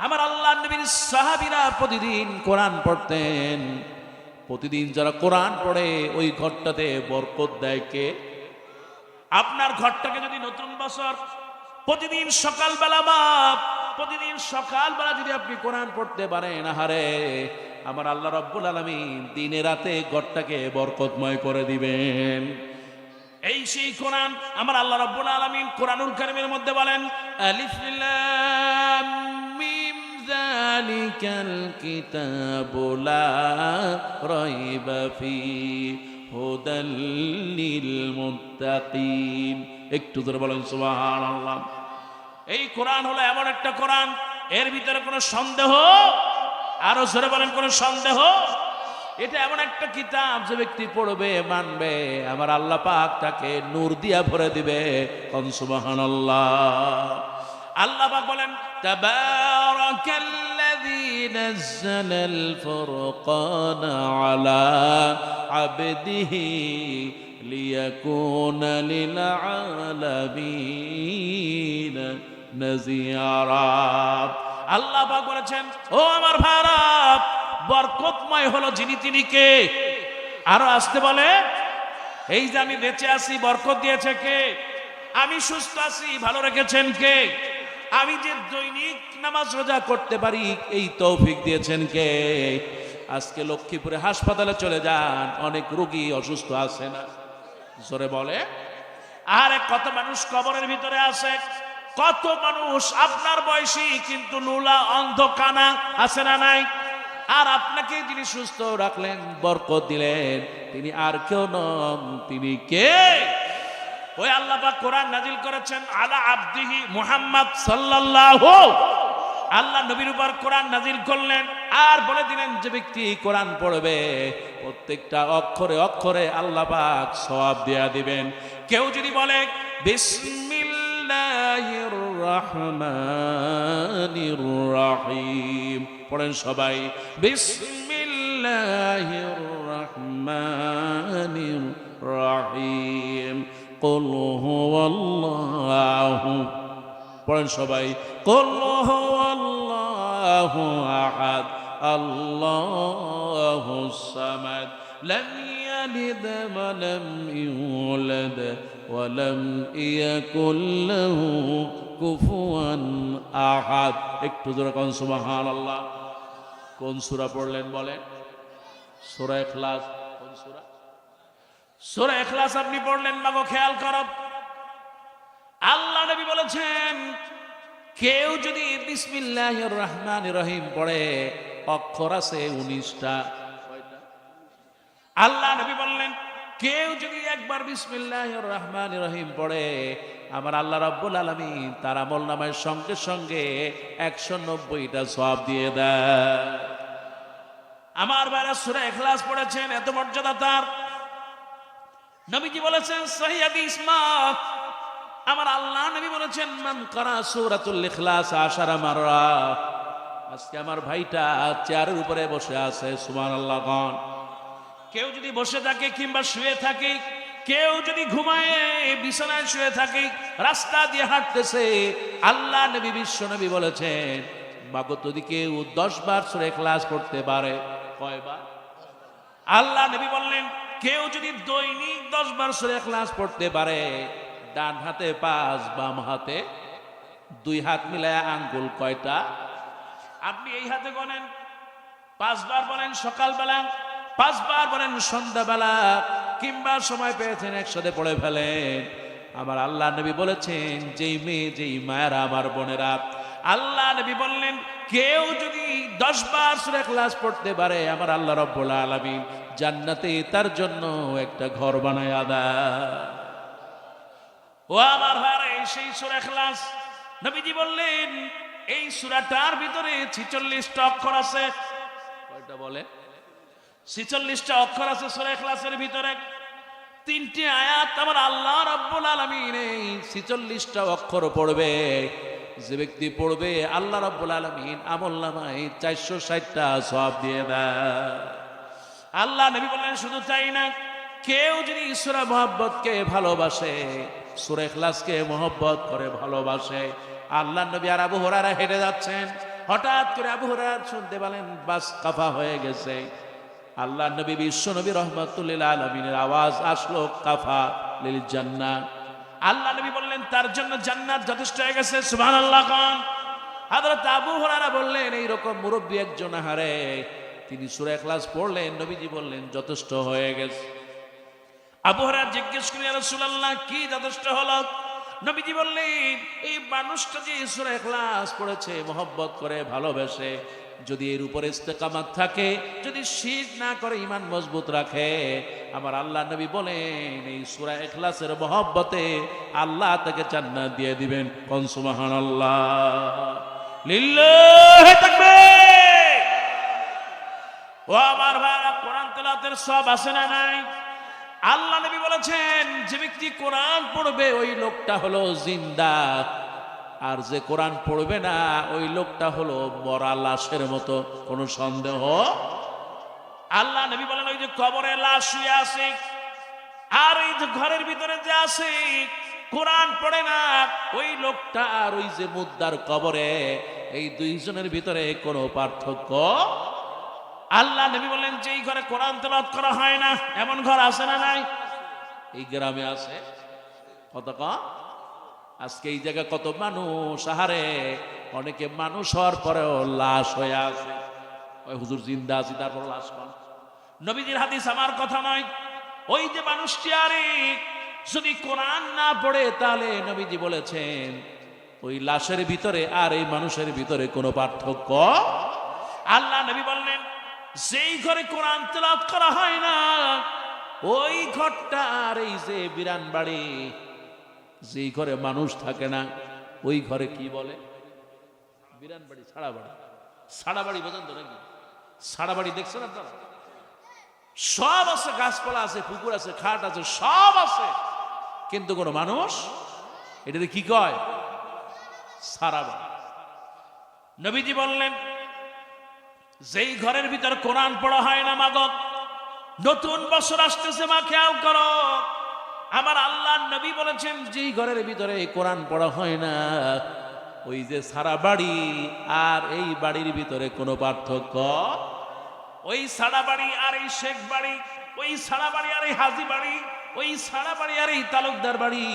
আমার আল্লাহ নবীর সাহাবীরা প্রতিদিন কোরআন পড়তেন। প্রতিদিন যারা কোরআন পড়ে ওই ঘরটাতে বরকত দেয় কে? আপনার ঘরটাকে যদি নতুন বছর প্রতিদিন সকালবেলা যদি আপনি কোরআন পড়তে পারেন, আহারে আমার আল্লাহ রাব্বুল আলামিন দিনে রাতে ঘরটাকে বরকতময় করে দিবেন। এই সেই কোরআন আমার আল্লাহ রাব্বুল আলামিন কোরআনুল কারীমের মধ্যে বলেন আলিফ লাম মিম যালিকাল কিতাবু লা রাইবা ফি হুদাল লিল মুত্তাকিন। একটু ধরে বলেন সুবহানাল্লাহ। এই কোরআন হলো এমন একটা কোরআন, এর ভিতরে কোনো সন্দেহ, আরো জোরে বলেন কোনো সন্দেহ? এটা এমন একটা কিতাব যে ব্যক্তি পড়বে মানবে আমার আল্লাহ পাক তাকে নূর দিয়া ভরে দিবে। সুবহানাল্লাহ। আল্লাহ পাক বলেন তাবারাকাল্লাযী নাযালাল ফুরকানা আলা আবদিহি লিয়াকুনা লিল আলামিন নাযীরা। আল্লাহ পাক বলেছেন ও আমার ভাইরা, বরকতময় হলো যিনি তিনি কে? আরো আসতে বলে, এই যে আমি বেঁচে আছি বরকত দিয়েছে কে? আমি সুস্থ আছি ভালো রেখেছেন কে? আমি যে দৈনিক নামাজ রোজা করতে পারি এই তৌফিক দিয়েছেন কে? আজকে লক্ষ্মীপুরে হাসপাতালে চলে যান, অনেক রোগী অসুস্থ আছে না? জোরে বলে। আর কত মানুষ কবরের ভিতরে আছে, কত মানুষ আপনার বয়সী কিন্তু লুলা অন্ধ কানা আছে না নাই? আর আপনাকে যিনি সুস্থ রাখলেন, বরকত দিলেন, তিনি আর কেউ নন, তিনি কে? ওই আল্লাহ পাক কোরআন নাজিল করেছেন আলা আবদিহি মুহাম্মদ সাল্লাল্লাহু। আল্লাহ নবীর উপর কোরআন নাজিল করলেন আর বলে দিলেন যে ব্যক্তি কোরআন পড়বে প্রত্যেকটা অক্ষরে অক্ষরে আল্লাহ পাক সওয়াব দেয়া দিবেন। কেউ যদি বলে বিসমিল্লাহির রহমানির রহিম, পড়েন সবাই বিসমিল্লাহির রহমানির রহিম। কুল হুয়াল্লাহু, পড়েন সবাই কুল হুয়াল্লাহু আহাদ আল্লাহুস সামাদ লাম ইয়ালিদ ওয়া লাম ইউলাদ ওয়া লাম ইয়াকুল লাহু কুফুয়ান আহাদ। একটু জোরে কোন সুবহানাল্লাহ। কোন সূরা পড়লেন বলেন? সূরা ইখলাস। কোন সূরা? সূরা ইখলাস আপনি পড়লেন, মাগো খেয়াল করো। আল্লাহ নবী বলেছেন কেউ যদি বিসমিল্লাহির রহমানির রহিম পড়ে, অক্ষর আছে 19টা। আল্লাহ নবী বললেন কেউ যদি একবার বিসমিল্লাহির রহমানির রহিম পড়ে, আমার আল্লাহ রাব্বুল আলামিন তার আমলনামায় সঙ্গে সঙ্গে 190টা সওয়াব দিয়ে দেয়। আমার ভাইরা, সূরা ইখলাস পড়েছেন, এত মর্যাদা তার। নবীজি বলেছেন সহিহ হাদিস মা, আমার আল্লাহ নবী বলেছেন মান কারা সূরাতুল ইখলাস 10 মাররা। আজকে আমার ভাইটা চেয়ারের উপরে বসে আছে, সুবহানাল্লাহ গণ। কেউ যদি বসে থাকে কিংবা শুয়ে থাকে, কেউ যদি ঘুমায় বিছানায় শুয়ে থাকে, রাস্তা দিয়ে হাঁটতেছে, আল্লাহ নবী বিশ্ব নবী বলেছেন মাগো যদি কেউ 10 বার সূরা ইখলাস পড়তে পারে, কয়বার? আল্লাহ নবী বললেন কেউ যদি দৈনিক 10 বার সূরা ইখলাস পড়তে পারে, ডান হাতে 5, বাম হাতে 2, হাত মিলায় আঙ্গুল কয়টা? আপনি এই হাতে গণেন, 5 বার বলেন সকালবেলা, 5 বার বলেন সন্ধ্যাবেলা, কিংবা সময় পেয়েছেন একসাথে পড়ে ফেলেন। আমার আল্লাহ নবী বলেছেন, যেই মেয়ে যেই মায়েরা আমার বোনেরা, আল্লাহ নবী বললেন কেউ যদি 10 বার সূরা ইখলাস পড়তে পারে, আমার আল্লাহ রাব্বুল আলামিন জান্নাতে তার জন্য একটা ঘর বানায়া দেয়। ও আমার ভাইরা, সেই সূরা ইখলাস নবীজি বললেন এই সূরাটার ভিতরে 46টা অক্ষর আছে। কয়টা বলে? 46টা অক্ষর আছে সূরা ইখলাসের ভিতরে। 3টি আয়াত আমার আল্লাহ রাব্বুল আলামিন এই 46টা অক্ষর পড়বে। যে ব্যক্তি পড়বে আল্লাহ রাব্বুল আলামিন আমলনামায় 460টা সওয়াব দিয়ে দেয়। আল্লাহ নবী বললেন শুধু তাই না, কেউ যদি সূরা মুহাব্বতকে ভালোবাসে, সূরা ইখলাসকে মহব্বত করে ভালোবাসে, আল্লাহ নবী আর আবু হুরায়রা হেঁটে যাচ্ছেন, হঠাৎ করে আবু হুরায়রা শুনতে পেলেন বাস কাফা হয়ে গেছে। আল্লাহ নবী বিশ্ব নবী রাহমাতুল লিল আলামিনের আওয়াজ আসলো, কাফা লিল জান্নাহ। আল্লাহ নবী বললেন তার জন্য জান্নাত যথেষ্ট হয়ে গেছে, সুবহানাল্লাহ খান। হযরত আবু হুরায়রা বললেন এইরকম মুরব্বী একজন আহারে, তিনি সূরা ইখলাস পড়লেন, নবীজি বললেন যথেষ্ট হয়ে গেছে। আবু হুরায়রা জিজ্ঞেস করলেন ইয়া রাসূলুল্লাহ কি যথেষ্ট হলো? নবীজি বললেন এই মানুষটা যে সূরা ইখলাস পড়েছে মহব্বত করে ভালোবেসে, যদি এর উপরে ইস্তেকামাত থাকে, যদি শিরক না করে, ঈমান মজবুত রাখে, আমার আল্লাহ নবী বলেন এই সূরা ইখলাসের মহব্বতে আল্লাহ তাকে জান্নাত দিয়ে দিবেন। কোন সুবহানাল্লাহ, লিল্লাহি তাকবীর। ও আমার ভাইরা, কোরআন তেলাওয়াতের সওয়াব আছে না নাই? আল্লাহ নবী বলেছেন যে ব্যক্তি কোরআন পড়বে ওই লোকটা হলো জিন্দা, আর যে কোরআন পড়বে না ওই লোকটা হলো মরা লাশের মতো, কোনো সন্দেহ। আল্লাহ নবী বলেন ওই যে কবরে লাশ শুয়ে আছে, আর এই যে ঘরের ভিতরে যে আছে কোরআন পড়ে না, ওই লোকটা আর ওই যে মুদ্দার কবরে, এই দুইজনের ভিতরে কোনো পার্থক্য। আল্লাহ নবী বললেন যেই ঘরে কোরআন তেলাওয়াত করা হয় না এমন ঘর আছে না নাই? এই গ্রামে আছে কত কম। আজকে এই জায়গায় কত মানুষ, আহারে অনেকে মানুষ হওয়ার পরেও লাশ হয়ে আছে। ওই হুজুর জিন্দা আছে তারপর লাশ পান। নবীজির হাদিস আমার কথা নয়। ওই যে মানুষটি আরে যদি কোরআন না পড়ে, তাহলে নবীজি বলেছেন ওই লাশের ভিতরে আর এই মানুষের ভিতরে কোনো পার্থক্য। আল্লাহ নবী বললেন যেই ঘরে কোরআন তেলাওয়াত করা হয় না ওই ঘরটা আর এই যে বিরান বাড়ি, যেই ঘরে মানুষ থাকে না ওই ঘরে কি বলে? বিরান বাড়ি, ছাড়া বাড়ি। ছাড়া বাড়ি বোঝেন তো নাকি? ছাড়া বাড়ি দেখছেন আপনারা? সব আছে, গাছপালা আছে, পুকুর আছে, খাট আছে, সব আছে, কিন্তু কোনো মানুষ, এটাতে কি কয়? ছাড়া বাড়ি। নবীজি বললেন যেই ঘরের ভিতর কোরআন পড়া হয় না, মাগো নতুন বছর আসতেছে মা, খেয়াল করো, আমার আল্লাহ নবী বলেছেন যেই ঘরের ভিতরে কোরআন পড়া হয় না ওই যে সারা বাড়ি আর এই বাড়ির ভিতরে কোনো পার্থক্য। ওই সারা বাড়ি আর এই শেখ বাড়ি, ওই সারা বাড়ি আর এই হাজি বাড়ি, ওই সারা বাড়ি আর এই তালুকদার বাড়ি,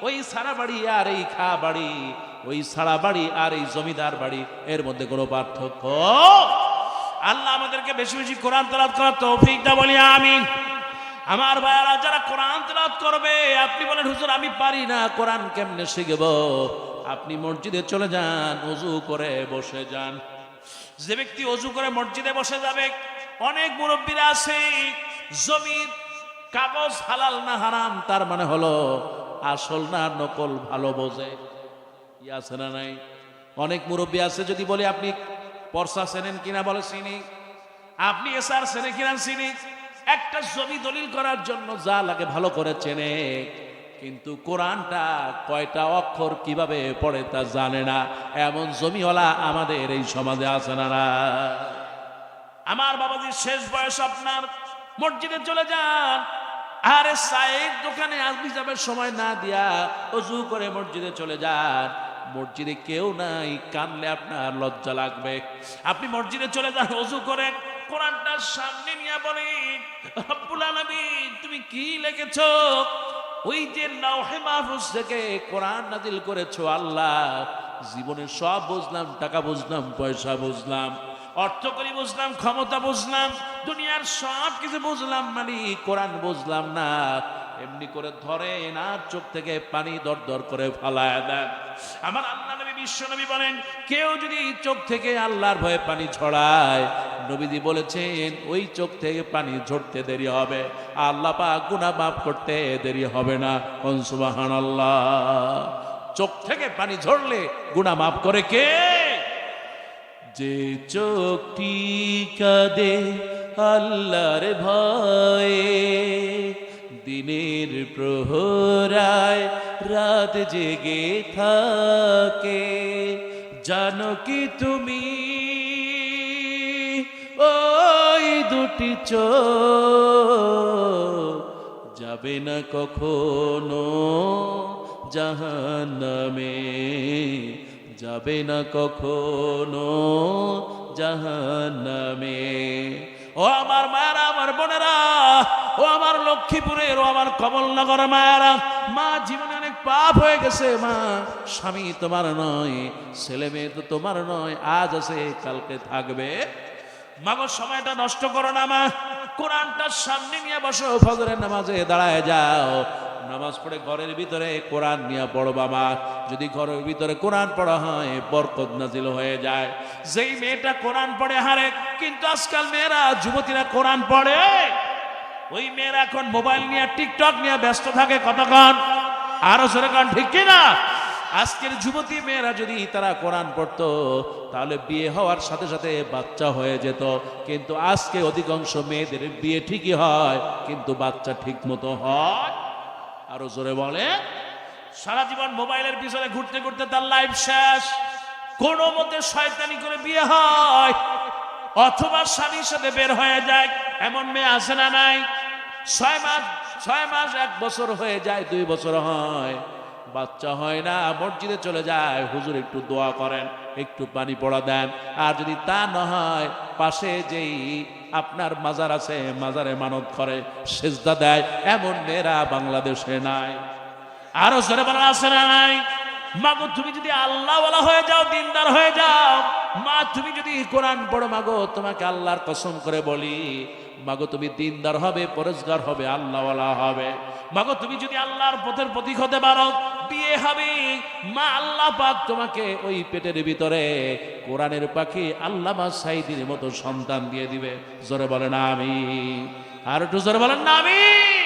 ওই সারা বাড়ি আর এই খা বাড়ি, ওই সারা বাড়ি আর এই জমিদার বাড়ি, এর মধ্যে কোনো পার্থক্য। আল্লাহ আমাদেরকে বেশি বেশি কোরআন তেলাওয়াত করার তৌফিক দাও, বলি আমিন। আমার ভাইয়ারা যারা কোরআন তেলাওয়াত করবে, আপনি বলেন হুজুর আমি পারি না, কোরআন কেমনে শিখব? আপনি মসজিদে চলে যান, ওযু করে বসে যান। যে ব্যক্তি ওযু করে মসজিদে বসে যাবে, অনেক মুরব্বীরা আছে জমির কাগজ হালাল না হারাম তার মানে হলো আসল না নকল ভালো বোঝে। কি আছে না নাই? অনেক মুরব্বী আছে যদি বলি আপনি পর্সা চেনেন কিনা, বলে চিনি। আপনি এসআর চেনে কিনা, চিনি। একটা জমি দলিল করার জন্য যা লাগে ভালো করে চেনে, কিন্তু কোরআনটা কয়টা অক্ষর কিভাবে পড়ে তা জানে না। এমন জমিওয়ালা আমাদের এই সমাজে আছে না? আমার বাবাজির শেষ বয়স, আপনার মসজিদে চলে যান, আরে চায়ের দোকানে আপনি যাবেন সময় না দিয়া ওযু করে মসজিদে চলে যান। মসজিদে কেউ নাই, কানলে আপনার লজ্জা লাগবে। আপনি মসজিদে চলে যান, ওযু করে কোরআনটার সামনে নিয়ে বলেন রব্বুল আলামিন তুমি কি লিখেছো? ওই যে লাওহে মাহফুজ থেকে কোরআন নাজিল করেছো আল্লাহ, জীবনে সব বুঝলাম, টাকা বুঝলাম, পয়সা বুঝলাম, অর্থ করি বুঝলাম, ক্ষমতা বুঝলাম, দুনিয়ার সব কিছু বুঝলাম, মানে কোরআন বুঝলাম না। এমনি করে ধরেন আর চোখ থেকে পানি দর দর করে ফালায় দেন। আমার আল্লাহ নবী বিশ্ব নবী বলেন, কেউ যদি চোখ থেকে আল্লাহর ভয়ে পানি ছড়ায়, নবীজি বলেছেন ওই চোখ থেকে পানি ঝরতে দেরি হবে, আল্লাহ পাক গুনাহ মাফ করতে দেরি হবে না। সুবহানাল্লাহ। চোখ থেকে পানি ঝরলে গুনাহ মাফ করে কে? যে চোখটি কাঁদে আল্লাহর ভয়ে, দিনের প্রহরায় রাত জেগে থাকে, জানো কি তুমি ওই দুটি চোখ যাবে না কখনো জাহান্নামে, যাবে না কখনো জাহান্নামে। ও আমার মায়েরা, আমার বোনেরা, ও আমার লক্ষ্মীপুরের, ও আমার কমলনগর মায়েরা, মা জীবনে অনেক পাপ হয়ে গেছে, মা স্বামী তোমার নয়, ছেলে মেয়ে তো তোমার নয়, আজ আছে কালকে থাকবে, মাগো সময়টা নষ্ট করো না মা, কোরআনটার সামনে নিয়ে বসো, ফজরের নামাজে দাঁড়ায় যাও, নামাজ পড়ে ঘরের ভিতরে কোরআন নিয়ে পড়বা মা। যদি ঘরের ভিতরে কোরআন পড়া হয় বরকত নাজিল হয়ে যায়। যেই মেয়েটা কোরআন পড়ে হারে, কিন্তু আজকাল মেয়েরা যুবতীরা কোরআন পড়ে, ওই মেয়েরা এখন মোবাইল নিয়ে টিকটক নিয়ে ব্যস্ত থাকে কতক্ষণ, আরো জোরে কান ঠিক কিনা? আজকের যুবতী মেয়েরা যদি তারা কোরআন পড়তো তাহলে বিয়ে হওয়ার সাথে সাথে বাচ্চা হয়ে যেত, কিন্তু আজকে অধিকাংশ মেয়েদের বিয়ে ঠিকই হয় কিন্তু বাচ্চা ঠিক মতো হয়। আরো জোরে বলে, সারা জীবন মোবাইলের পিছনে ঘুরতে ঘুরতে তার লাইফ শেষ। কোনো মতে শয়তানি করে বিয়ে হয় অথবা স্বামীর সাথে বের হয়ে যায়, এমন মেয়ে আছে না নাই? 6 মাস 1 বছর হয়ে যায়, 2 বছর হয়, বাচ্চা হয় না, মসজিদে চলে যায়, হুজুর একটু দোয়া করেন, একটু পানি পড়া দেন। আর যদি তা না হয়, পাশে যেই আপনার মাজার আছে, মাজারে মানত করে, সেজদা দেয়, এমন মেয়েরা বাংলাদেশে নাই। আরো জোরে বলা আছে না নাই? মাগো তুমি যদি আল্লাহওয়ালা হয়ে যাও, দিনদার হয়ে যাও, মা তুমি যদি কোরআন পড়ো, মাগো তোমাকে আল্লাহর কসম করে বলি, মাগো তুমি দিনদার হবে, পরেজগার হবে, আল্লাহওয়ালা হবে। মাগো তুমি যদি আল্লাহর পথের পথিক হতে পারো, বিয়ে হবে, মা আল্লাহ পাক তোমাকে ওই পেটের ভিতরে কোরআনের পাখি আল্লামা সাইদির মতো সন্তান দিয়ে দিবে। জোরে বলেন আমিন। আর একটু জোরে বলেন না আমিন।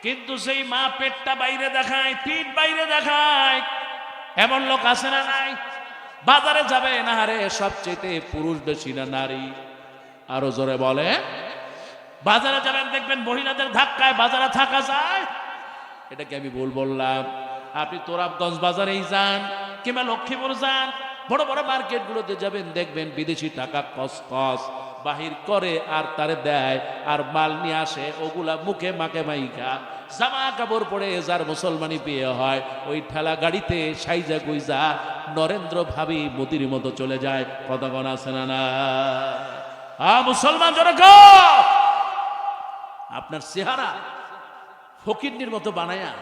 কিন্তু সেই মা পেটটা বাইরে দেখায়, পিঠ বাইরে দেখায়, এমন লোক আছে না নাই? বাজারে যাবে না রে, সবচেয়ে পুরুষ বেশি না নারী? আরো জোরে বলে, বাজারে যাবেন দেখবেন মহিলাদের ধাক্কায় বাজারে থাকা যায়। এটাকে আমি ভুল বললাম? আপনি তোরাবগঞ্জ বাজারেই যান কিংবা লক্ষ্মীপুর যান, বড় বড় মার্কেট গুলোতে যাবেন, দেখবেন বিদেশি টাকা কস বাহির করে আর তারে দেয়, আর মাল নিয়ে আসে, ওগুলা মুখে মাকে মাইকা জামা কাপড় পরে যার মুসলমানি বিয়ে হয়, ওই ঠেলা গাড়িতে সাইজা গুইজা নরেন্দ্র ভাবি মোদির মতো চলে যায়। কতক্ষণ আছে না না? মুসলমান জনক, আপনার চেহারা ফকিরনির মতো বানায়া,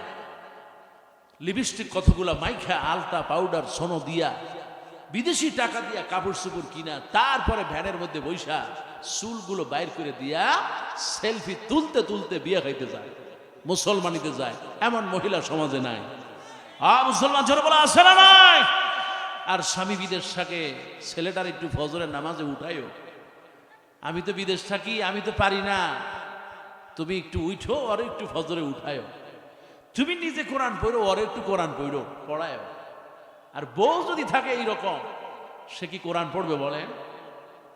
লিপস্টিক কতগুলা মাইখা, আলতা পাউডার সোনো দিয়া, বিদেশি টাকা দিয়া কাপড় চুপড় কিনা, তারপরে ভ্যানের মধ্যে বৈশা চুলগুলো বাইর করে দিয়া সেলফি তুলতে তুলতে বিয়ে খাইতে যায়, মুসলমানিতে যায়, এমন মহিলা সমাজে নাই। মুসলমান জোরে বলা আছে না নাই? আর স্বামী বিদেশ থাকে, ছেলেটার একটু ফজরের নামাজে উঠাইও, আমি তো বিদেশ থাকি, আমি তো পারি না, তুমি একটু উঠো, আর একটু ফজরে উঠায়ও, তুমি নিজে কোরআন পড়ো, আর একটু কোরআন পড়ো, পড়ায়। আর বউ যদি থাকে এইরকম, সে কি কোরআন পড়বে বলেন?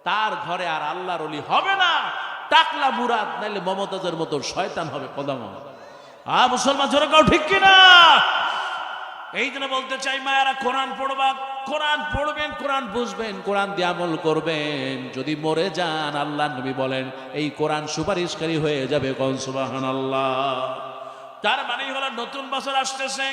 তার ঘরে আর আল্লাহর ওলি হবে না, টাকলা মুরাদ নাইলে মমতাজের মতো শয়তান হবে। কদমা মুসলমান জোরে কাও ঠিক কিনা? এই জন্য বলতে চাই, মায়েরা কোরআন পড়বা, কোরআন পড়বেন, কোরআন বুঝবেন, কোরআন দিয়ে আমল করবেন। যদি মরে যান, আল্লাহ নবী বলেন এই কোরআন সুপারিশকারী হয়ে যাবে। কোন সুবহানাল্লাহ। তার মানে হলো নতুন বছর আসতেছে,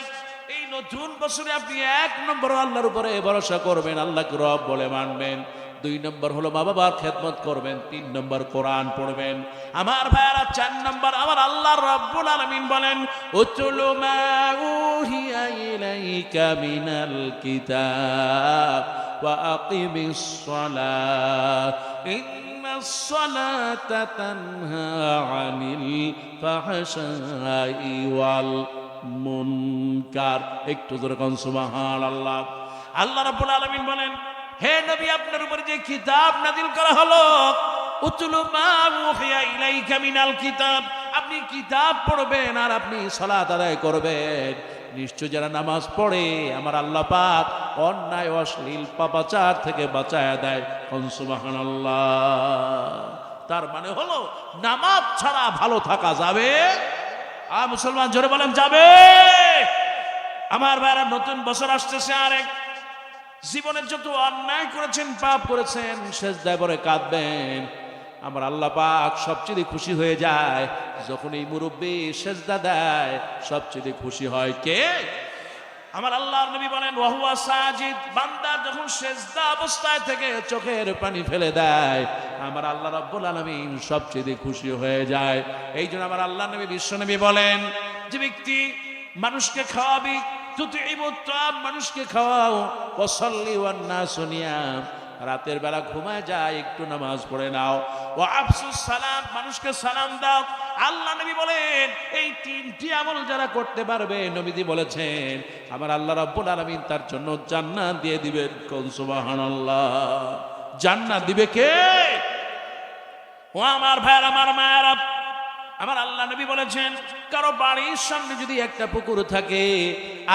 এই নতুন বছরে আপনি 1 নম্বর আল্লাহর উপরে ভরসা করবেন, আল্লাহকে রব বলে মানবেন। 2 নম্বর হলো মা বাবার খেদমত করবেন। 3 নম্বর কোরআন পড়বেন। আমার ভাইয়ারা 4 নম্বর আমার আল্লাহ রাব্বুল আলামিন বলেন, উতলু মা উহিয়া ইলাইকা মিনাল কিতাব ওয়া আকিমিস সালাহ ইন্না ইন্নাস সালাতা তানহা আনিল ফাহশাই ওয়াল মুনকার। একটু জোরে কোন সুবহানাল্লাহ। আল্লাহ রাব্বুল আলামিন বলেন, হে নবী, আপনার উপর যে কিতাব নাযিল করা হলো, উতলু মা উহিয়া ইলাইকা মিনাল কিতাব, আপনি কিতাব পড়বেন আর আপনি সালাত আদায় করবেন। নিশ্চয় যারা নামাজ পড়ে আমার আল্লাহ পাক অন্যায় অশ্লীল পাপাচার থেকে বাঁচায় দেয়। সুবহানাল্লাহ। তার মানে হলো নামাজ ছাড়া ভালো থাকা যাবে? মুসলমান জোরে বলেন যাবে? আমার ভাইরা, নতুন বছর আসতেছে, আরেক জীবনের যত অন্যায় করেছেন, পাপ করেছেন, সেজদায় পড়ে কাঁদবেন। আমার আল্লাহ পাক সবচেয়ে খুশি হয়ে যায় যখন এই মুরব্বী সেজদা দেয়। সবচেয়ে খুশি হয় কে? আমার আল্লাহর নবী বলেন, ওয়াহুয়া সাজিদ, বান্দা যখন সেজদা অবস্থায় থেকে চোখের পানি ফেলে দেয়, আমার আল্লাহ রাব্বুল আলামিন সবচেয়ে খুশি হয়ে যায়। এই জন্য আমার আল্লাহর নবী বিশ্বনবী বলেন, যে ব্যক্তি মানুষকে খাওয়াবি, মানুষকে খাওয়াও, ওয়াসাল্লি ওয়ান নাসু নিয়াম, রাতের বেলা ঘুমায় যায়, একটু নামাজ পড়ে নাও, ও আফসুস সালাম, মানুষকে সালাম দাও। আল্লাহ নবী বলেন, এই তিনটি আমল যারা করতে পারবে, নবীজি বলেছেন আমার আল্লাহ রাব্বুল আলামিন তার জন্য জান্নাত দিয়ে দিবেন। কোন সুবহানাল্লাহ। জান্নাত দিবে কে? ও আমার ভাইরা, আমার মায়েরা, আমার আল্লাহ নবী বলেছেন, কারো বাড়ির সামনে যদি একটা পুকুর থাকে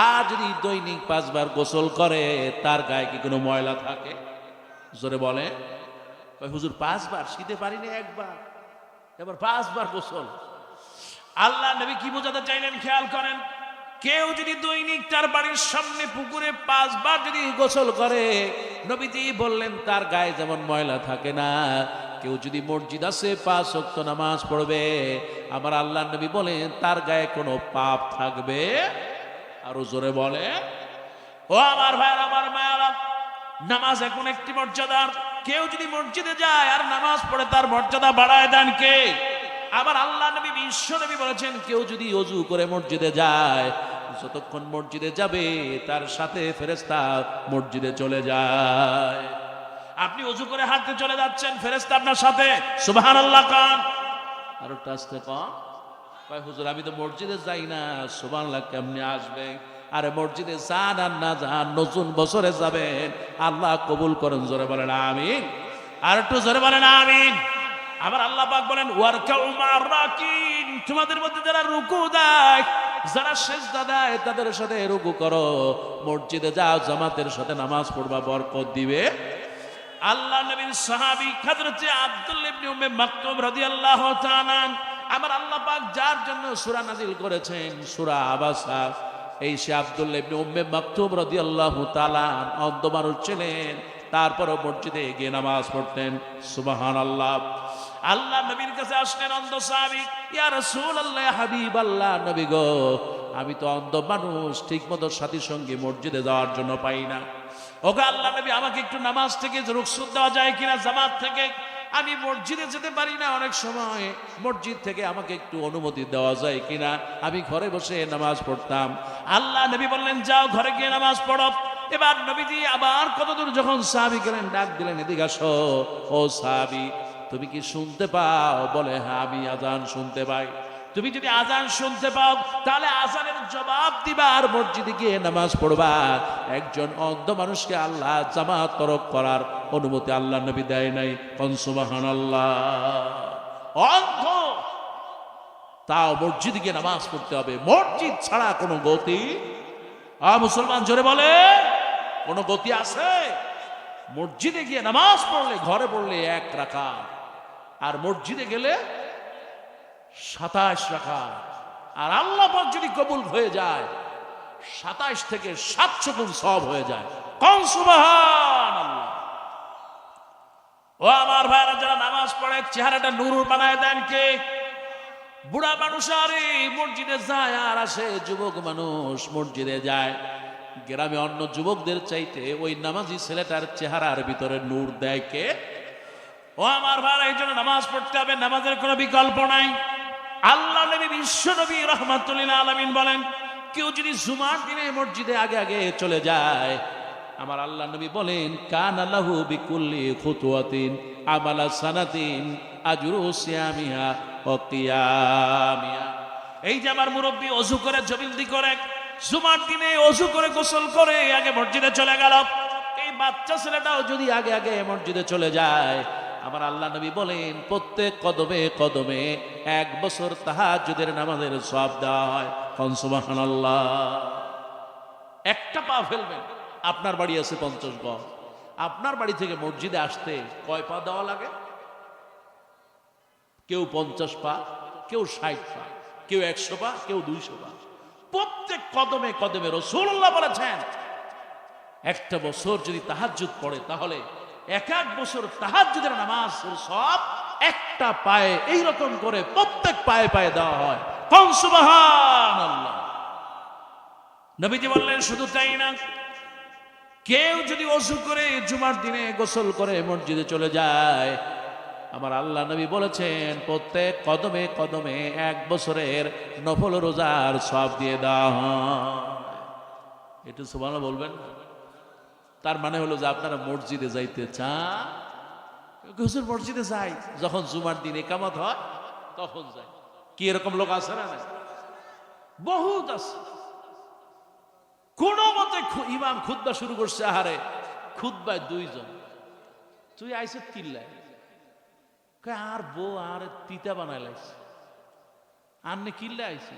আর যদি দৈনিক 5 বার গোসল করে, তার গায়ে কি কোনো ময়লা থাকে? জোরে বলে। হুজুর 5 বার, শীতে পারিনি একবার, এবার 5 বার গোসল। আল্লাহ নবী কি বোঝাতে চাইলেন খেয়াল করেন। কেউ যদি দৈনিক তার বাড়ির সামনে পুকুরে 5 বার যদি গোসল করে, নবীজি বললেন তার গায়ে যেমন ময়লা থাকে না। কেউ যদি মসজিদ আছে 5 ওয়াক্ত নামাজ পড়বে, আমার আল্লাহ নবী বলেন তার গায়ে কোনো পাপ থাকবে? আরো জোরে বলে। ও আমার ভাইরা, আমার মায়েরা, নামাজ এখন একটি মর্যাদা। কেউ যদি মসজিদে যায় আর নামাজ পড়ে, তার মর্যাদা বাড়ায় দেন কে? আবার আল্লাহ নবী বিশ্ব নবী বলেছেন, কেউ যদি ওযু করে মসজিদে যায়, যতক্ষণ মসজিদে যাবে তার সাথে ফেরেশতা মসজিদে চলে যায়। আপনি ওযু করে হাঁটতে চলে যাচ্ছেন, ফেরেশতা আপনার সাথে। সুবহানাল্লাহ কান। আর একটু আস্তে কন। কয় হুজুর আমি তো মসজিদে যাই না, সুবহানাল্লাহ কেমনে আসবে? আরে মসজিদে যান আর না যান, নতুন বছরে যাবেন, আল্লাহ কবুল করেন। জোরে বলেন আমিন। আর একটু জোরে বলেন আমিন। আবার আল্লাহ পাক বলেন, ওয়ারকাউ মা'র রাকিন, তোমাদের মধ্যে যারা রুকু দেয়, যারা সিজদা দেয়, তাদের সাথে রুকু করো। মসজিদে যাও, জামাতের সাথে নামাজ পড়বা, বরকত দিবে। আল্লাহ নবীর সাহাবী হযরত আব্দুল্লাহ ইবনে উম্মে মাকতুম রাদিয়াল্লাহু তাআলা, আমার আল্লাহ পাক যার জন্য সূরা নাযিল করেছেন, সূরা আবাসা, এই সে আব্দুল্লাহ ইবনে উম্মে মাকতুম রাদিয়াল্লাহু তাআলা অন্ধ মানুষ ছিলেন, তারপরও মসজিদে গিয়ে নামাজ পড়তেন। সুবহানাল্লাহ। আল্লাহ নবীর কাছে আসলেন অন্ধ সাহাবী, ইয়া রাসূলুল্লাহ, ইয়া হাবিবাল্লাহ, নবী গো, আমি তো অন্ধ মানুষ, ঠিকমতো সাথী সঙ্গে মসজিদে যাওয়ার জন্য পাই না। ওগো আল্লাহ নবী, আমাকে একটু নামাজ থেকে রুখসত দেওয়া যায় কিনা, জামাত থেকে? আমি মসজিদে যেতে পারি না, অনেক সময় মসজিদ থেকে আমাকে একটু অনুমতি দেওয়া যায় কিনা, আমি ঘরে বসে নামাজ পড়তাম। আল্লাহ নবী বললেন, যাও ঘরে গিয়ে নামাজ পড়ো। এবার নবীজি আবার কতদূর যখন সাহাবী গেলেন, ডাক দিলেন, এদিকে আসো। ও সাহাবী, তুমি কি শুনতে পাও? বলে, হ্যাঁ আমি আজান শুনতে পাই। তুমি যদি আজান শুনতে পাও, তাহলে আজানের জবাব দিবা আর মসজিদে গিয়ে নামাজ পড়বা। একজন অন্ধ মানুষকে আল্লাহ জামাত তরক করার অনুমতি আল্লাহ নবী দেয় নাই। সুবহানাল্লাহ। অন্ধ, তাও মসজিদে গিয়ে নামাজ পড়তে হবে। মসজিদ ছাড়া কোনো গতি, মুসলমান জোরে বলে, কোনো গতি আছে? মসজিদে গিয়ে নামাজ পড়লে, ঘরে পড়লে 1 রাকাত, আর মসজিদে গেলে 27 রাকাত। আর আল্লাহ পাক যদি কবুল হয়ে যায়, 27 থেকে 700 গুণ সওয়াব হয়ে যায়। কোন সুবহানাল্লাহ। ও আমার ভাইরা, যারা নামাজ পড়ে চেহারাটা নূর বানায় দেন কে? বুড়া মানুষ আরে মসজিদে যায় আর আসে, যুবক মানুষ মসজিদে যায়, গ্রামে অন্য যুবকদের চাইতে ওই নামাজি ছেলেটার চেহারার ভিতরে নূর দেয় কে? ও আমার ভাইরা, এই জন্য নামাজ পড়তে হবে, নামাজের কোনো বিকল্প নাই। আল্লাহ নবী বিশ্ব নবী রাহমাতুল লিল আলামিন বলেন, কেউ যদি জুমার দিনে মসজিদে আগে আগে চলে যায় আমার আল্লাহ নবী বলেন কানা লাহু বিকুল্লি খুতুওয়াতিন আমালা সানাতিন আজরু সিয়ামিহা ওয়া কিয়ামিহা। এই যে আমার মুরব্বী ওযু করে জবিলদি করে জুমার দিনে ওযু করে গোসল করে আগে মসজিদে চলে গেল, এই বাচ্চা ছেলেটাও যদি আগে আগে মসজিদে চলে যায়, আমার আল্লাহ নবী বলেন প্রত্যেক কদমে কদমে 1 বছর তাহাজ্জুদের নামাজের সওয়াব দেওয়া হয়। সুবহানাল্লাহ। একটা পা ফেলবেন, আপনার বাড়ি আছে 50 গজ, আপনার বাড়ি থেকে মসজিদে আসতে কয় পা দেওয়া লাগে? কেউ 50 পা, কেউ 60 পা, কেউ 100 পা, কেউ 200 পা। প্রত্যেক কদমে কদমে রাসূলুল্লাহ বলেছেন একটা বছর যদি তাহাজ্জুদ পড়ে তাহলে 1 বছর তাহাজ্জুদের নামাজের সওয়াব একটা পায়ে এইরকম করে প্রত্যেক পায়ে পায়ে দেওয়া হয়। সুবহানাল্লাহ। নবীজি বললেন শুধু তাই না, কেউ যদি ওযু করে জুমার দিনে গোসল করে মসজিদে চলে যায়, আমার আল্লাহ নবী বলেছেন প্রত্যেক কদমে কদমে 1 বছরের নফল রোজার সওয়াব দিয়ে দেওয়া হয়। একটু সুবহানাল্লাহ বলবেন। তার মানে হলো যে আপনারা মসজিদে যাইতে চান, হুজুর মসজিদে যাই যখন জুমার দিন ইকামত হয় তখন যাই। কি এরকম লোক আছে না? বহুত আছে। কোন মতে ইমাম খুতবা শুরু করছে, আহারে খুতবায় 2 জন, তুই আইসে কিল্লাই আর বউ আর তিতা বানাই লাইছে, আন্নে কিল্লা আইছে,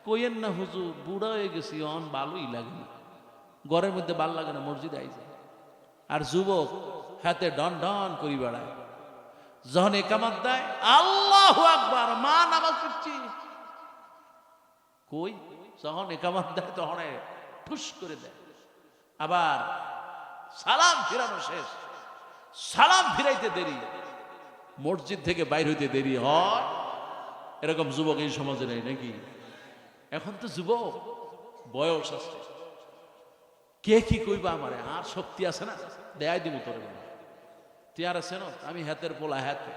কইয়েন না হুজুর বুড়া হয়ে গেছি, অন ভালোই লাগে না, ঘরের মধ্যে ভাল লাগে না, মসজিদে আইছে। আর যুবক হাতে ডন ডন করি বেড়ায়, যখন একামত দেয় আল্লাহু আকবার, মা নামাজ পড়ছি কই, যখন একামত দেয় তখন ঠুস করে দেয়। আবার সালাম ফিরানো শেষ, সালাম ফিরাইতে দেরি, মসজিদ থেকে বাইর হইতে দেরি হয়। এরকম যুবক এই সমাজে নেই নাকি? এখন তো যুবক বয়স আছে, কে কি কইবা আমারে, আর শক্তি আছে না, দেয় দিব তোর তুই আর আছে না, আমি হাতের পোলা হাতে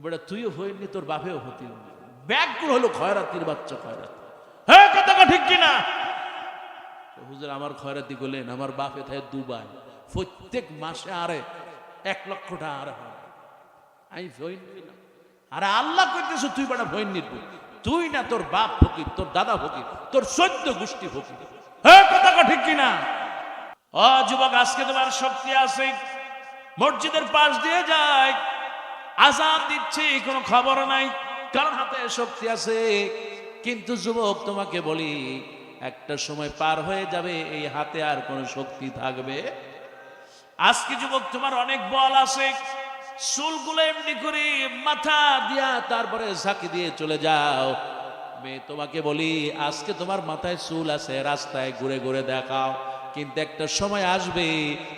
বেটা, তুইও হইনি তোর বাপেও হতি, ব্যাগগুলো হলো খয়রাতির বাচ্চা খয়রাতি। হ্যাঁ কথা ঠিক কিনা? হুজুর আমার খয়রাতি করলেন, আমার বাপে থাকে দুবাই, প্রত্যেক মাসে আরে 1 লক্ষ টাকা আরে হয়, আমি ভইন না। আরে আল্লাহ কইতেছ তুই বেটা ভইন নিব, তুই না তোর বাপ ফকির, তোর দাদা ফকির, তোর 14 গোষ্ঠী ফকির। হ্যাঁ কথা ঠিক কিনা? ও যুবক, আজকে তোমার শক্তি আছে, মসজিদের পাশ দিয়ে যায়, আজান দিচ্ছে কোনো খবর নাই, কারণ হাতে শক্তি আছে। কিন্তু যুবক তোমাকে বলি, একটা সময় পার হয়ে যাবে, এই হাতে আর কোনো শক্তি থাকবে। আজকে যুবক তোমার অনেক বল আছে, চুলগুলো এমনি করে মাথা দিয়া তারপরে ঝাঁকি দিয়ে চলে যাও। মেয়ে তোমাকে বলি, আজকে তোমার মাথায় চুল আছে, রাস্তায় ঘুরে ঘুরে দেখাও, কিন্তু একটা সময় আসবে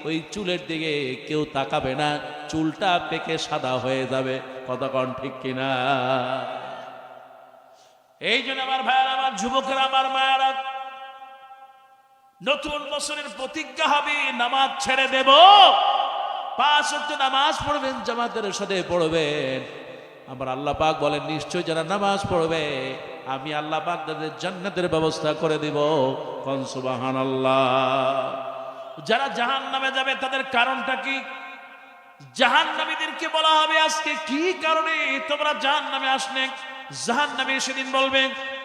ওই চুলের দিকে কেউ তাকাবে না, চুলটা পেকে সাদা হয়ে যাবে। কথা কন ঠিক কিনা? এই জন্য আমার ভাইয়ারা, আমার যুবকেরা, আমার মায়েরা, নতুন বছরের প্রতিজ্ঞা হবে নামাজ ছেড়ে দেব, 5 ওয়াক্ত নামাজ পড়বেন, জামাতের সাথে পড়বেন। আমার আল্লাহ পাক বলেন নিশ্চয় যারা নামাজ পড়বে আমি আল্লাহ পাক তাদের জান্নাতের ব্যবস্থা করে দিব। কোন সুবহানাল্লাহ। যারা জাহান্নামে যাবে তাদের কারণটা কি? জাহান্নামীদেরকে বলা হবে আজকে কি কারণে তোমরা জাহান্নামে আসলে। জাহান্নামী সেদিন বলবে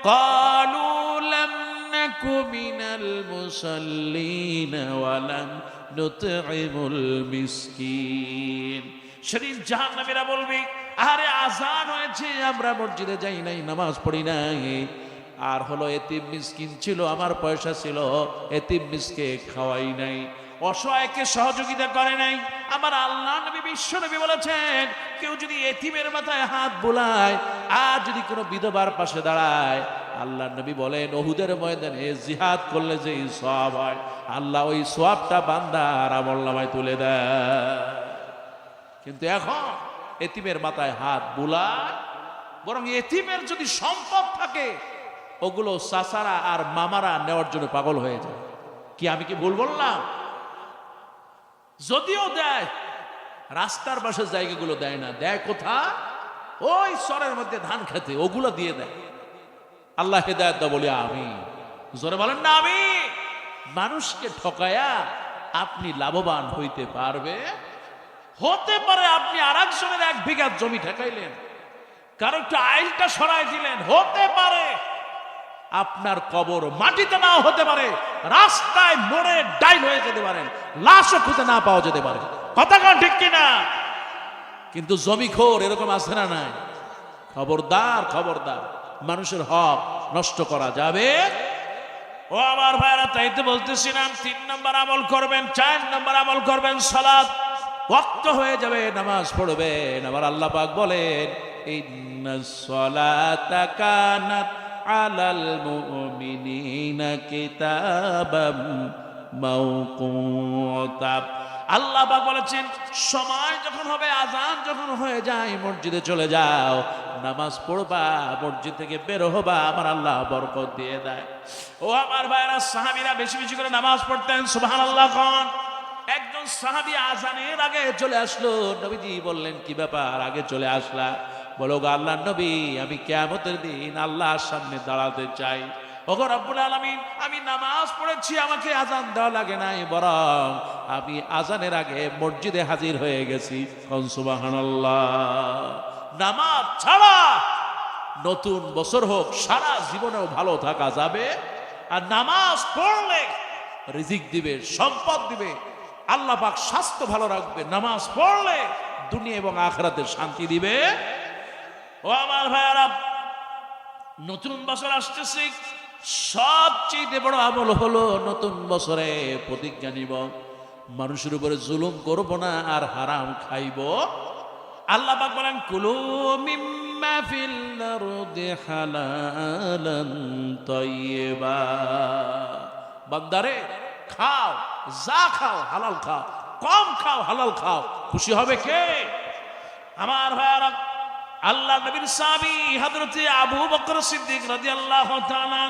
ক্বালু লাম নাকু মিনাল মুসাল্লিন ওয়া লাম নুতঈমুল মিসকিন। সেদিন জাহান্নামীরা বলবে আরে আজান হয়েছে, আমরা মসজিদে যাই নাই, নামাজ পড়ি নাই, আর হলো এতিম মিসকিন ছিল, আমার পয়সা ছিল, এতিম মিসকে খাওয়াই নাই, অসহায়কে সহযোগিতা করে নাই। আমার আল্লাহ নবী বিশ্ব নবী বলেছেন কেউ যদি এতিমের মাথায় হাত বুলায় আর যদি কোনো বিধবার পাশে দাঁড়ায়, আল্লাহ নবী বলেন উহুদের ময়দানে জিহাদ করলে যে সওয়াব হয়, আল্লাহ ওই সওয়াবটা বান্দার আমলনামায় তুলে দেয়। কিন্তু এখন এতিমের মাথায় হাত বুলায়, বরং এতিমের যদি সম্পদ থাকে ওগুলো চাচারা আর মামারা নেওয়ার জন্য পাগল হয়ে যায়। কি আমি কি ভুল বললাম? যদিও দেয়, রাস্তার পাশে জায়গাগুলো দেয় না, দেয় কোথা? ওই চরের মধ্যে ধান খেতে, ওগুলো দিয়ে দেয়। আল্লাহ হেদায়েত দাও বলি আমি, জোরে বলেন না আমি। মানুষকে ঠকায়া আপনি লাভবান হইতে পারবে। হতে পারে আপনি আরেকজনের 1 বিঘা জমি ঠেকাইলেন, কারো একটু আইলটা সরাই দিলেন, হতে পারে আপনার কবর মাটিতে নাও হতে পারে, রাস্তায় মোড়ে ডাইল হয়ে যেতে পারেন, লাশও খুঁজে না পাওয়া যেতে পারে। কথা কোন ঠিক কিনা? কিন্তু জমিখোর এরকম আছে না নাই? খবরদার, খবরদার, মানুষের হক নষ্ট করা যাবে। ও আমার ভাইরা, তাই তো বলতেছিলাম 3 নম্বর আমল করবেন, 4 নম্বর আমল করবেন সালাত। ওয়াক্ত হয়ে যাবে, নামাজ পড়বেন। আবার আল্লাহ পাক বলেন, ইন্নাস সালাতা কানাত আলাল মুমিনিনা কিতাবাম মাওকুতা। আল্লাহ পাক বলেছেন, সময় যখন হবে, আজান যখন হয়ে যায়, মসজিদে চলে যাও, নামাজ পড়বা, মসজিদ থেকে বের হবা, আমার আল্লাহ বরকত দিয়ে দেয়। ও আমার ভাইরা, সাহাবীরা বেশি বেশি করে নামাজ পড়তেন। সুবহানাল্লাহ কোন? একজন সাহাবী আজানের আগে চলে আসলো। নবীজি বললেন, কি ব্যাপার আগে চলে আসলা? বলো, গো আল্লাহর নবী, আমি কিয়ামতের দিন আল্লাহর সামনে দাঁড়াতে চাই। ওগো রব্বুল আলামিন, আমি নামাজ পড়েছি, আমাকে আজান দেওয়া লাগে নাই, বরং আমি আজানের আগে মসজিদে হাজির হয়ে গেছি। সুবহানাল্লাহ। নামাজ ছাড়া নতুন বছর হোক, সারা জীবনেও ভালো থাকা যাবে। আর নামাজ পড়লে রিজিক দিবে, সম্পদ দিবে, আল্লাহ পাক স্বাস্থ্য ভালো রাখবে। নামাজ পড়লে দুনিয়া এবং আখিরাতে শান্তি দিবে। ও আমার ভাইয়ারা, নতুন বছর আসতেছে, সবচেয়ে বড় আমল হলো নতুন বছরে প্রতিজ্ঞা নিব, মানুষের উপরে জুলুম করব না, আর হারাম খাইব। আল্লাহ পাক বলেন, কুলু মিম্মা ফিল আরদি হালালান তাইয়্যিবা। বান্দারে, খাও, যা খাও হালাল খাও, কম খাও হালাল খাও, খুশি হবে কে? আমার ভাইয়ারা, আল্লাহ নবীর সাহাবী হযরতে আবু বকর সিদ্দিক রাদিয়াল্লাহু তাআলা,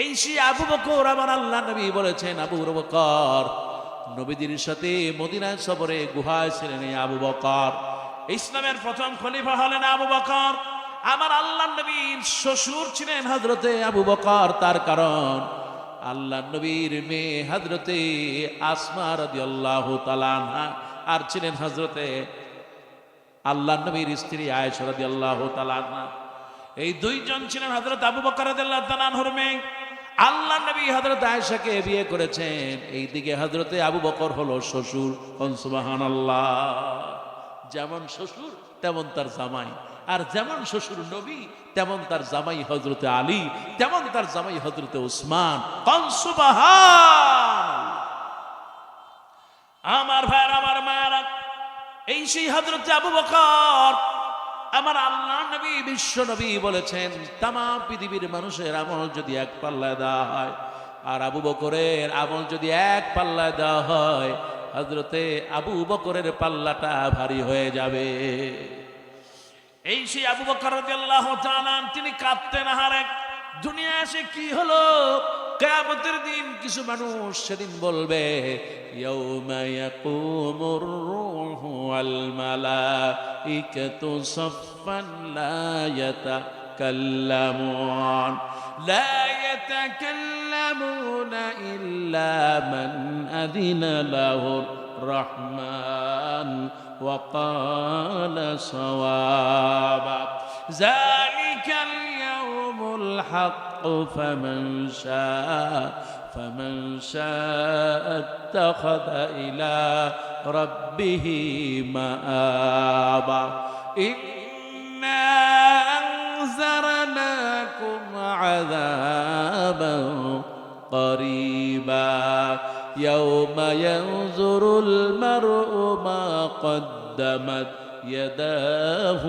এই সেই আবু বকর, আমার আল্লাহ নবী বলেছেন, আবু বকর নবীজির সাথে মদিনায় সফরে গুহায় ছিলেন। এই আবু বকর ইসলামের প্রথম খলিফা হলেন আবু বকর। আমার আল্লাহ নবীর শ্বশুর ছিলেন হযরতে আবু বকর, তার কারণ আল্লাহ নবীর মেয়ে হযরতে আসমা রাদিয়াল্লাহু তাআলা আনহা, আর ছিলেন হযরতে আল্লাহ নবীর স্ত্রী আয়েশা রাদিয়াল্লাহু তাআলা আনহা। এই দুইজন ছিলেন হযরত আবু বকর রাদিয়াল্লাহু তাআলা আনহুর মেয়ে। আল্লাহ নবী হযরত আয়েশাকে বিয়ে করেছেন। এইদিকে হযরতে আবু বকর হলো শ্বশুর। সুবহানাল্লাহ। যেমন শ্বশুর তেমন তার জামাই, আর যেমন শ্বশুর নবী তেমন তার জামাই হযরতে আলী, তেমন তার জামাই হযরতে উসমান। সুবহানাল্লাহ। আমার ভাইরা, আমার মায়েরা, এই সেই হযরতে আবু বকর, আমার আল্লাহ নবী বিশ্ব নবী বলেছেন, তামাম পৃথিবীর মানুষের আমল যদি এক পাল্লায় দেওয়া হয়, আর আবু বকরের আমল যদি এক পাল্লায় দেওয়া হয়, হযরতে আবু বকরের পাল্লাটা ভারী হয়ে যাবে। এই সেই আবু বকর রাদিয়াল্লাহু তাআলা, তিনি কাঁদতেন, আহারে দুনিয়া এসে কি হলো? কিয়ামতের দিন কিছু মানুষ সেদিন বলবে, ইয়াউমা ইয়াকুমুর রূহু ওয়াল মালাইকাতু সাফফান লা ইয়াতাকাল্লামুনা ইল্লা মান আযিনা লাহুর রাহমান ওয়া ক্বালা সাওয়াবা। যালিকাল ইয়াউমুল হক ফামান শাআ ইত্তাখাযা ইলা রাব্বিহি মাআবা। ইন্না আনজারনাকুম আযাবান قريبا يوم ينظر المرء ما قدمت يداه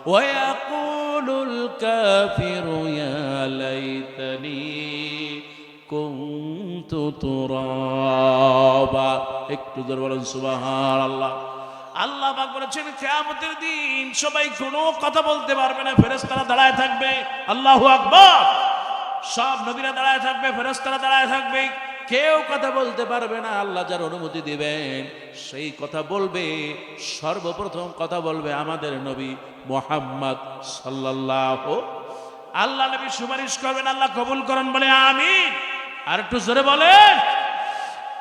ويقول الكافر يا ليتني كنت ترابا একটু জোরে বলেন সুবহানাল্লাহ। আল্লাহ পাক বলেছেন, কিয়ামতের দিন সবাই কোনো কথা বলতে পারবে না, ফেরেশতারা দাঁড়ায় থাকবে। আল্লাহু আকবার। সব নবীরা দাঁড়ায় থাকবে, ফেরেশতারা দাঁড়ায় থাকবে, কেউ কথা বলতে পারবে না। আল্লাহ যার অনুমতি দিবেন সেই কথা বলবে। সর্বপ্রথম কথা বলবে আমাদের নবী মুহাম্মদ সাল্লাল্লাহু। আল্লাহ নবী সুপারিশ করবেন, আল্লাহ কবুল করেন, বলে আমিন। আর একটু জোরে বলেন।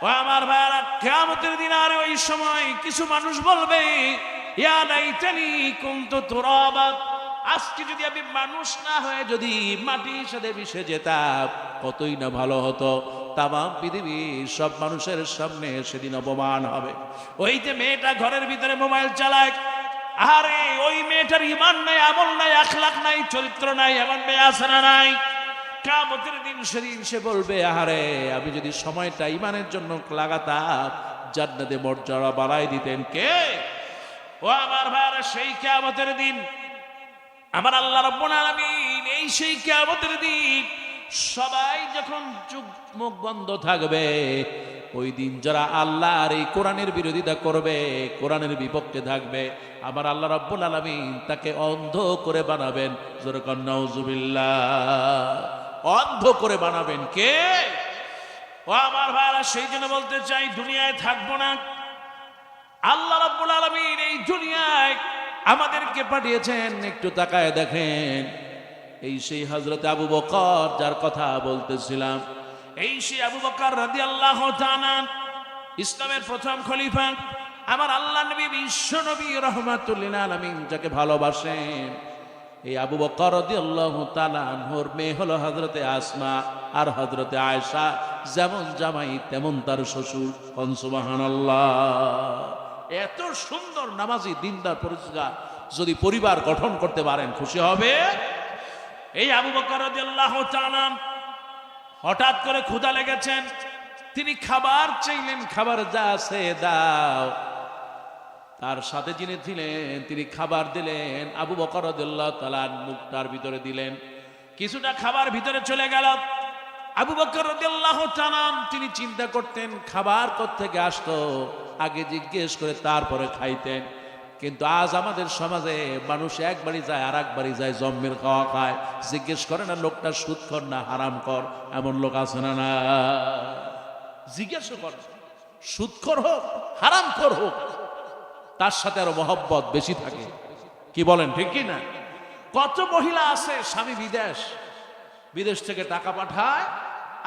ও আমার ভাইরা, কিয়ামতের দিন আর ওই সময় কিছু মানুষ বলবে, ইয়া লাইতানি কুনতু তুরাবা, আজকে যদি আমি মানুষ না হয়ে যদি মাটির সাথে মিশে যেতাম কতই না ভালো হতো। তামাম পৃথিবীর সব মানুষের সামনে সেদিন অপমান হবে। ওই যে মেয়েটা ঘরের ভিতরে মোবাইল চালায়, আরে ওই মেয়েটার ঈমান নাই, আমল নাই, আখলাক নাই, চরিত্র নাই, এমন মেয়ে আছে না নাই? কিয়ামতের দিন সেদিন সে বলবে, আরে আমি যদি সময়টা ঈমানের জন্য লাগাতাম জান্নাতে মর্যাদা বাড়াই দিতেন কে? ও আমার ভাইরা, সেই কিয়ামতের দিন আমার আল্লাহ রাব্বুল আলামিন, এই সেই কিয়ামতের দিন সবাই যখন চোখ মুখ বন্ধ থাকবে, ওই দিন যারা আল্লাহর এই কোরআনের বিরোধিতা করবে, কোরআনের বিপক্ষে থাকবে, আমার আল্লাহ রাব্বুল আলামিন তাকে অন্ধ করে বানাবেন। জোরে কর নাউজুবিল্লাহ। অন্ধ করে বানাবেন কে? ও আমার ভাইরা, সেই জন্য বলতে চাই, দুনিয়ায় থাকবো না। আল্লাহ রাব্বুল আলামিন এই দুনিয়ায় আমাদেরকে পাঠিয়েছেন, একটু তাকায় দেখেন। এই সেই হযরত আবু বকর যার কথা বলতেছিলাম, এই সেই আবু বকর রাদিয়াল্লাহু তাআলা ইসলামের প্রথম খলিফা, আমার আল্লাহ নবী বিশ্ব নবী রাহমাতুল লিল আলামিন যাকে ভালোবাসেন, এই আবু বকর রাদিয়াল্লাহু তাআলা আনহুর মেয়ে হলো হযরতে আসমা আর হযরতে আয়েশা। যেমন জামাই তেমন তার শ্বশুর। সুবহানাল্লাহ। এত সুন্দর নামাজি দিনদার পরিষ্কার যদি পরিবার গঠন করতে পারেন, খুশি হবে। এই আবু বকর রাদিয়াল্লাহু তাআলা হঠাৎ করে ক্ষুধা লেগেছেন, তিনি খাবার চাইলেন, খাবার যা আছে দাও। তার সাথে যিনি ছিলেন তিনি খাবার দিলেন, আবু বকর রাদিয়াল্লাহু তাআলা মুখটার ভিতরে দিলেন, কিছুটা খাবার ভিতরে চলে গেল। আবু বকর রাদিয়াল্লাহু তাআলা তিনি চিন্তা করতেন খাবার কোত্থেকে আসতো, আগে জিজ্ঞেস করে তারপরে খাইতেন। কিন্তু আজ আমাদের সমাজে মানুষ একবারই যায় আর একবারই যায় জম্মের খাওয়া খায়, জিজ্ঞেস করে না লোকটা সুদখোর না হারামখোর। এমন লোক আছে না? না, জিজ্ঞেস করে, সুদখোর হোক হারামখোর হোক, তার সাথে আরো মহব্বত বেশি থাকে। কি বলেন, ঠিক কি না? কত মহিলা আছে স্বামী বিদেশ থেকে টাকা পাঠায়,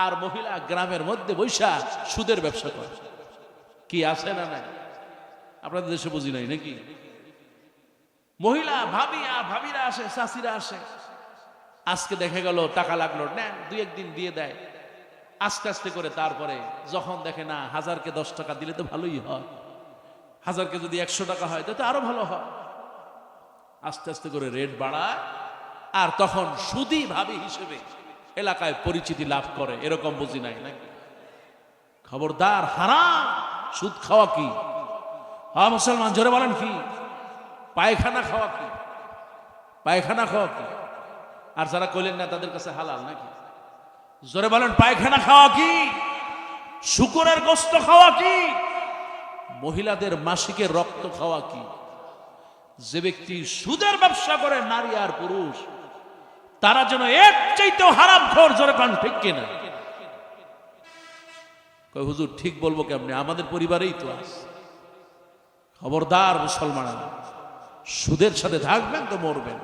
আর মহিলা গ্রামের মধ্যে বৈশা সুদের ব্যবসা করে। কি আছে না নাই? আপনাদের দেশে বুঝি নাই নাকি? মহিলা ভাবিরা আসে, চাষিরা আসে, আজকে দেখে গেল টাকা লাগলো, নেন, দুই একদিন দিয়ে দেয়, আস্তে আস্তে করে। তারপরে যখন দেখে না 1000কে 10 টাকা দিলে তো ভালোই হয়, 1000কে যদি 100 টাকা হয় তো আরো ভালো হয়, আস্তে আস্তে করে রেট বাড়ায়, আর তখন সুদী ভাবি হিসেবে এলাকায় পরিচিতি লাভ করে। এরকম বুঝি নাই নাকি? খবরদার, হারাম। সুদ খাওয়া কি? হ্যাঁ মুসলমান, জোরে বলেন কি? পায়খানা খাওয়া কি? পায়খানা খাওয়া কি? আর যারা কইলেন না তাদের কাছে হালাল নাকি? জোরে বলেন, পায়খানা খাওয়া কি? শুকরের গোশত খাওয়া কি? মহিলাদের মাসিকের রক্ত খাওয়া কি? যে ব্যক্তি সুদের ব্যবসা করে, নারী আর পুরুষ, তারা যেন এর চাইতেও হারামখোর। জোরে কান, ঠিক কিনা? কই হুজুর ঠিক বলবো কেমনে? আমাদের পরিবারেই তো আছে। খবরদার মুসলমান, সুদের সাথে থাকবেন তো মরবেন,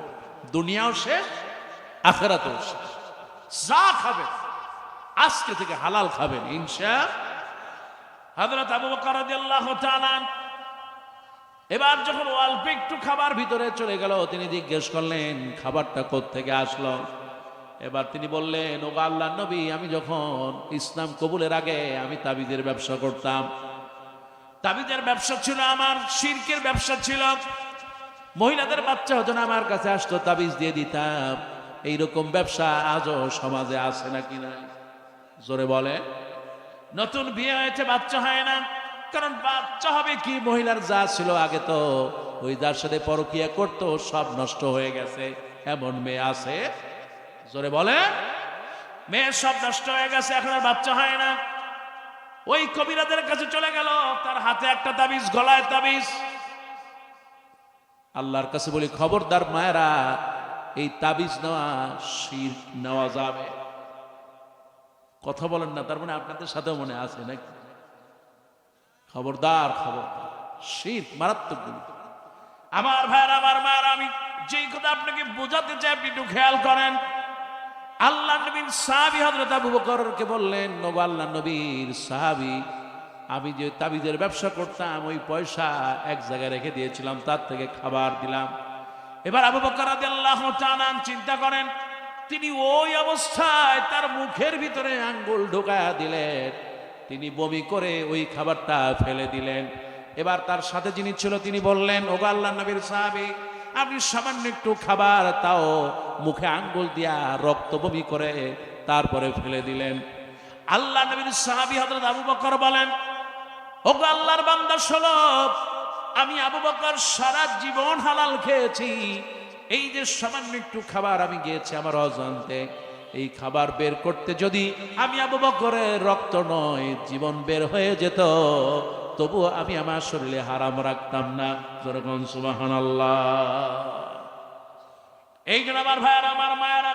দুনিয়াও শেষ আখিরাতেও শেষ। যা খাবেন আজকে থেকে হালাল খাবেন ইনশাআল্লাহ। হযরত আবু বকর রাদিয়াল্লাহু তাআলা এবার যখন অল্প একটু খাবার ভিতরে চলে গেল, তিনি জিজ্ঞেস করলেন খাবারটা কোত্থেকে আসলো। এবার তিনি বললেন, ও আল্লাহর নবী, আমি যখন ইসলাম কবুলের আগে আমি তাবিজের ব্যবসা করতাম। তাবিজের ব্যবসা ছিল আমার, শিরকের ব্যবসা ছিল। মহিলাদের বাচ্চা হতো না, আমার কাছে আসতো, তাবিজ দিয়ে দিতাম। এইরকম ব্যবসা আজও সমাজে আছে নাকি নাই? জোরে বলে। নতুন বিয়ে হয়েছে, বাচ্চা হয় না, কারণ বাচ্চা হবে কি? মহিলার যা ছিল আগে, তো ওই যার সাথে পরকিয়া করতো সব নষ্ট হয়ে গেছে। এমন মেয়ে আছে? জোরে বলে। মেয়ে সব নষ্ট হয়ে গেছে, এখন আর বাচ্চা হয় না। ওই কবিরাদের কাছে চলে গেল, তার হাতে একটা তাবিজ, গলায় তাবিজ। আল্লাহর কাছে বলি, খবরদার মায়েরা, এই তাবিজ নেওয়া শিরক নেওয়া যাবে। কথা বলেন না, তার মানে আপনাদের সাথেও মনে আছে নাকি? খবরদার, খবরদার, শিরক মারাত্মক গুণ। আমার ভাইয়ের, আমার মায়ের, আমি যেই কথা আপনাকে বোঝাতে চাই আপনি একটু খেয়াল করেন। আল্লাহ নবীর সাহাবী হযরত আবু বকরকে বললেন, নবী, আল্লাহ নবীর সাহাবী আমি যে তাবিজের ব্যবসা করতাম ওই পয়সা এক জায়গায় রেখে দিয়েছিলাম, তার থেকে খাবার দিলাম। এবার আবু বকর রাদিয়াল্লাহু তাআলা চিন্তা করেন, তিনি ওই অবস্থায় তার মুখের ভিতরে আঙ্গুল ঢোকায়া দিলেন, তিনি বমি করে ওই খাবারটা ফেলে দিলেন। এবার তার সাথে যিনি ছিল তিনি বললেন, ওগো আল্লাহর নবীর সাহাবী, আপনি সামান্য একটু খাবার তাও মুখে আঙ্গুল দিয়া রক্ত বমি করে তারপরে ফেলে দিলেন। আল্লাহ নবীর সাহাবী হযরত আবু বকর বলেন, ওগো আল্লাহর বান্দা শোনো, আমি আবু বকর সারা জীবন হালাল খেয়েছি, এই যে সামান্য একটু খাবার আমি গিয়েছি আমার অজান্তে, এই খাবার বের করতে যদি আমি আবু বকরের রক্ত নয় জীবন বের হয়ে যেত, তবু আমি আমার শরীরে হারাম রাখতাম না। যেরকম সুবহানাল্লাহ। এই জন্য আমার ভাইয়ারা, আমার মায়েরা,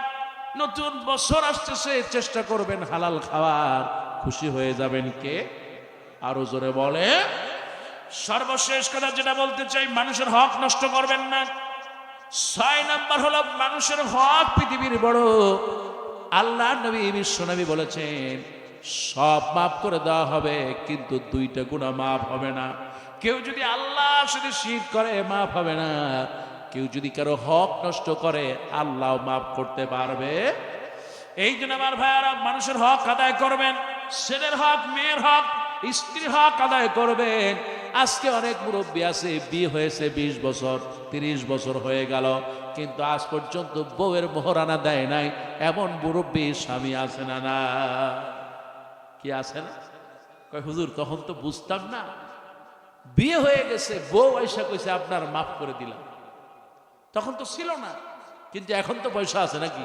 নতুন বছর আসতেছে, চেষ্টা করবেন হালাল খাওয়ার, খুশি হয়ে যাবেন। কে আরো জোরে বলে? সর্বশেষ কথা যেটা বলতে চাই, মানুষের হক নষ্ট করবেন না। 6 নাম্বার হলো মানুষের হক পৃথিবীর বড়। আল্লাহ নবী বিশ্বনবী বলেছেন, সব মাফ করে দেওয়া হবে, কিন্তু 2টা গুনাহ মাফ হবে না। কেউ যদি আল্লাহর সাথে শিরক করে মাফ হবে না, কেউ যদি কারো হক নষ্ট করে আল্লাহ মাফ করতে পারবে। এই জন্য আমার ভাইয়ারা, মানুষের হক আদায় করবেন, ছেলের হক, মেয়ের হক, স্ত্রীর হক আদায় করবেন। আজকে অনেক মুরব্বী আছে, বিয়ে হয়েছে 20 বছর 30 বছর হয়ে গেল, কিন্তু আজ পর্যন্ত বউয়ের মোহরানা দেয় নাই, এমন মুরব্বী স্বামী আছে না? না কি আছে না? কয় হুজুর তখন তো বুঝতাম না, বিয়ে হয়ে গেছে, বউ আইসা কইছে আপনার মাফ করে দিলাম, তখন তো ছিল না। কিন্তু এখন তো পয়সা আছে নাকি,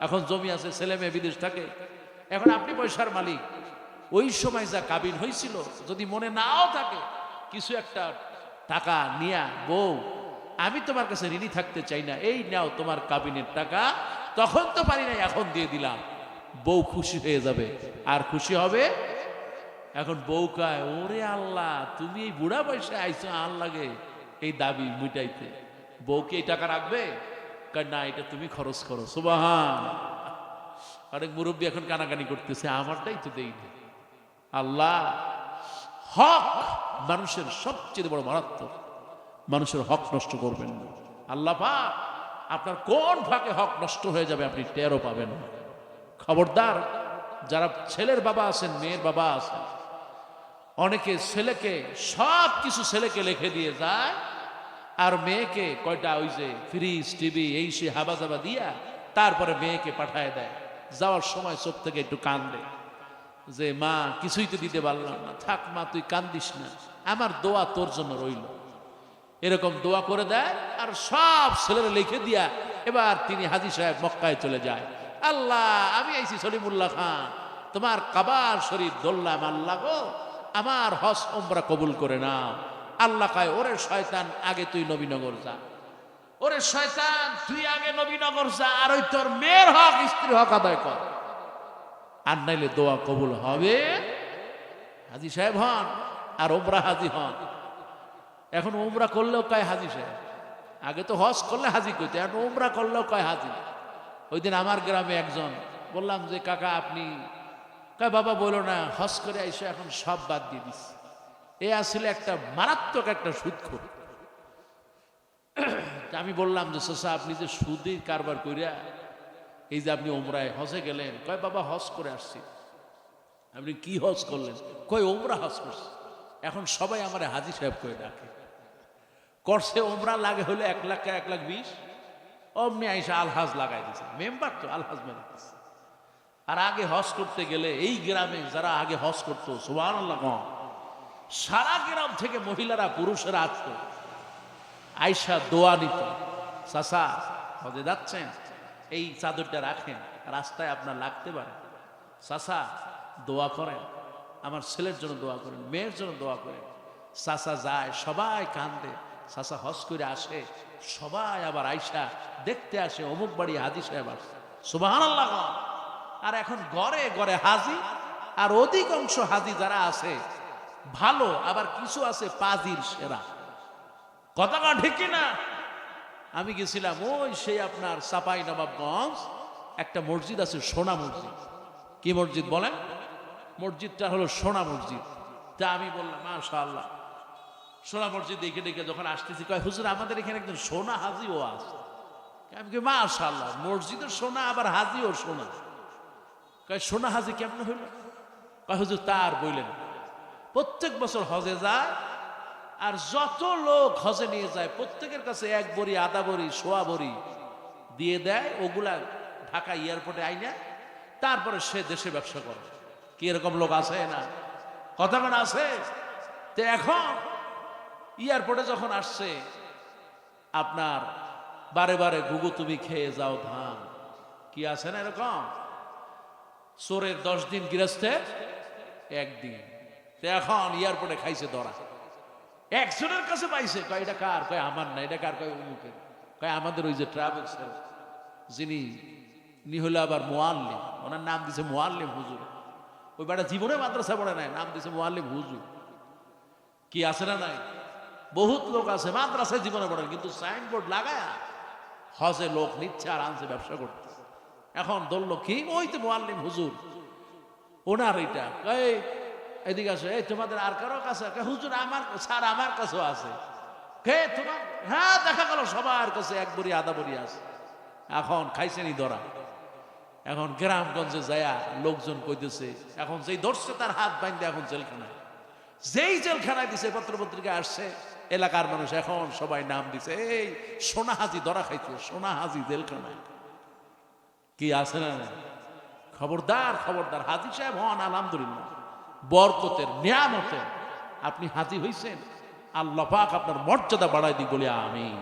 এখন জমি আছে, ছেলে মেয়ে বিদেশ থাকে, এখন আপনি পয়সার মালিক। ওই সময় যা কাবিন হয়েছিল, যদি মনে নাও থাকে, কিছু একটা টাকা নিয়া, বউ আমি তোমার কাছে ঋণী থাকতে চাই না, এই নাও তোমার কাবিনের টাকা, তখন তো পারি নাই, এখন দিয়ে দিলাম, বউ খুশি হয়ে যাবে। আর খুশি হবে। এখন বউ কয়, ওরে আল্লাহ, তুমি এই বুড়া পয়সা আইছো আর লাগে এই দাবি মিটাইতে, বউকে এই টাকা রাখবে? কয় না, এটা তুমি খরচ করো। সুবহান। অনেক মুরব্বী এখন কানাকানি করতেছে, আমারটাই তো দেইনি। আল্লাহ হক মানুষের সবচেয়ে বড় মারাত্মক, মানুষের হক নষ্ট করবেন না। আল্লাহ পাক আপনার কোন ফাঁকে হক নষ্ট হয়ে যাবে আপনি টেরও পাবেন না। খবরদার, যারা ছেলের বাবা আছেন, মেয়ের বাবা আছেন, অনেকে ছেলেকে সব কিছু ছেলেকে লিখে দিয়ে যায়, আর মেয়েকে কয়টা ওই যে ফ্রিজ, টিভি, এই সে হাবা জাবা দিয়া তারপরে মেয়েকে পাঠায় দেয়। যাওয়ার সময় চোখ থেকে একটু কান্দে যে মা কিছুই তো দিতে পারলাম না, থাক মা তুই কান্দিস না, আমার দোয়া তোর জন্য রইল। এরকম দোয়া করে দেয়, আর সব ছেলেরা লিখে দিয়া এবার তিনি হাজী সাহেব মক্কায় চলে যায়। আল্লাহ, আমি আইছি সলিমুল্লাহ খান, তোমার কাবার শরীফ ধরলাম, আল্লাহ গো আমার হজ উমরা কবুল করে নাও। আল্লাহ কয়, ওরে শয়তান, আগে তুই নবীনগর যা, ওরে শয়তান তুই আগে নবীনগর যা, আর ওই তোর মেয়ের হক, স্ত্রীর হক আদায় কর, আর নাইলে দোয়া কবুল হবে। হাজী সাহেব হন আর উমরা হাজি হন। এখন উমরা করলেও কয় হাজী সাহেব, আগে তো হজ করলে হাজি কইতে, এখন উমরা করলেও কয় হাজি। ওই দিন আমার গ্রামে একজন, বললাম যে কাকা আপনি, কয় বাবা বলো না, হজ করে আইসো এখন সব বাদ দিয়ে দিস। এ আসলে একটা মারাত্মক একটা সুদখোর। আমি বললাম যে চাচা আপনি যে সুদের কারবার কইরা এই যে আপনি ওমরায় হজে গেলেন, কয় বাবা হজ করে আসছি। আপনি কি হজ করলেন? কয় ওমরা হজ করছি। এখন সবাই আমার হাজী সাহেব করে ডাকে, করছে ওমরা লাগে হলে 1 লাখ 1,20,000, অমনি আইসা আলহাজ লাগাই দিচ্ছে, মেম্বার তো আলহাজ মেনে দিচ্ছে। আর আগে হজ করতে গেলে এই গ্রামে যারা আগে হজ করতো, সুবহানাল্লাহ, সারা গ্রাম থেকে মহিলারা পুরুষেরা আসতো, আইসা দোয়া নিত, চাচা হজে যাচ্ছেন, এই চাদরটা রাখেন, রাস্তায় আপনার লাগতে পারে, চাচা দোয়া করেন, আমার ছেলের জন্য দোয়া করেন, মেয়ের জন্য দোয়া করেন। চাচা যায়, সবাই কান্দে, চাচা হজ করে আসে, সবাই আবার আইসা দেখতে আসে অমুক বাড়ি হাজী সাহেব আসছে, সুবহানাল্লাহ। আর এখন ঘরে ঘরে হাজি, আর অধিকাংশ হাজি যারা আছে ভালো, আবার কিছু আছে পাজির সেরা। কথাটা ঠিক না? আমি গেছিলাম ওই সেই আপনার চাপাই নবাবগঞ্জ, একটা মসজিদ আছে সোনা মসজিদ। কি মসজিদ বলেন? মসজিদটা হলো সোনা মসজিদ। তা আমি বললাম মাশাআল্লাহ, সোনা মসজিদ দেখে দেখে যখন আসতেছি, কয় হুজুর আমাদের এখানে একজন সোনা হাজিও আছে। আমি কি মাশাআল্লাহ, মসজিদের সোনা আবার হাজিও সোনা। কয় সোনা হাজি কেমন হইল? কয় হুজুর তার বললেন, প্রত্যেক বছর হজে যায়, আর যত লোক হজে নিয়ে যায় প্রত্যেকের কাছে এক বড়ি, আধা বড়ি, সোয়া বড়ি দিয়ে দেয়, ওগুলা ঢাকা এয়ারপোর্টে আইনা তারপরে সে দেশে ব্যবসা করে। কি এরকম লোক আছে না? কথা কেন আছে? তো এখন এয়ারপোর্টে যখন আসছে, আপনার বারে বারে ঘুঘু তুমি খেয়ে যাও ধান, কি আছে না এরকম? চোরের 10 দিন, গৃহস্থের 1 দিন। তো এখন এয়ারপোর্টে খাইছে ধরা, একজনের কাছে পাইছে, কয় এটা কার? কয় আমার না। এটা কার? কয় অমুকের। কয় আমাদের ওই যে ট্রাভেলসের যিনি হলো আবার মুআল্লিম, ওনার নাম দিছে মুআল্লিম হুজুর। ওই বেটা জীবনে মাদ্রাসা পড়ে নাই, নাম দিছে মুআল্লিম হুজুর। কি আছে না নাই? বহুত লোক আছে মাদ্রাসায় জীবনে পড়ে, কিন্তু সাইনবোর্ড লাগায়া হজে লোক নিচ্ছে আর আনছে ব্যবসা করতে। এখন ধরল কি, ওই তো মুআল্লিম হুজুর, ওনার এইটা। এদিকে আসে, এই তোমাদের আর কারো কাছে? হুজুর আমার স্যার আমার কাছেও আছে। হে তোমার? হ্যাঁ, দেখা গেল সবার কাছে এক বড়ি, আধা বড়ি আছে। এখন খাইছেনি ধরা। এখন গ্রামগঞ্জে যায়া লোকজন কইতেছে, এখন যেই ধরছে তার হাত বাইন্ধে এখন জেলখানায়। যেই জেলখানায় দিছে, পত্রপত্রিকা আসছে, এলাকার মানুষ এখন সবাই নাম দিছে, এই সোনা হাজি ধরা খাইছে, সোনা হাজি জেলখানায়। কি আছে না? খবরদার, খবরদার। হাজি সাহেব হন আলহামদুলিল্লাহ, বরকতের, নিয়ামতের। আপনি হাজি হইছেন, আল্লাহ পাক আপনার মর্যাদা বাড়াই দিই বলে আমিন।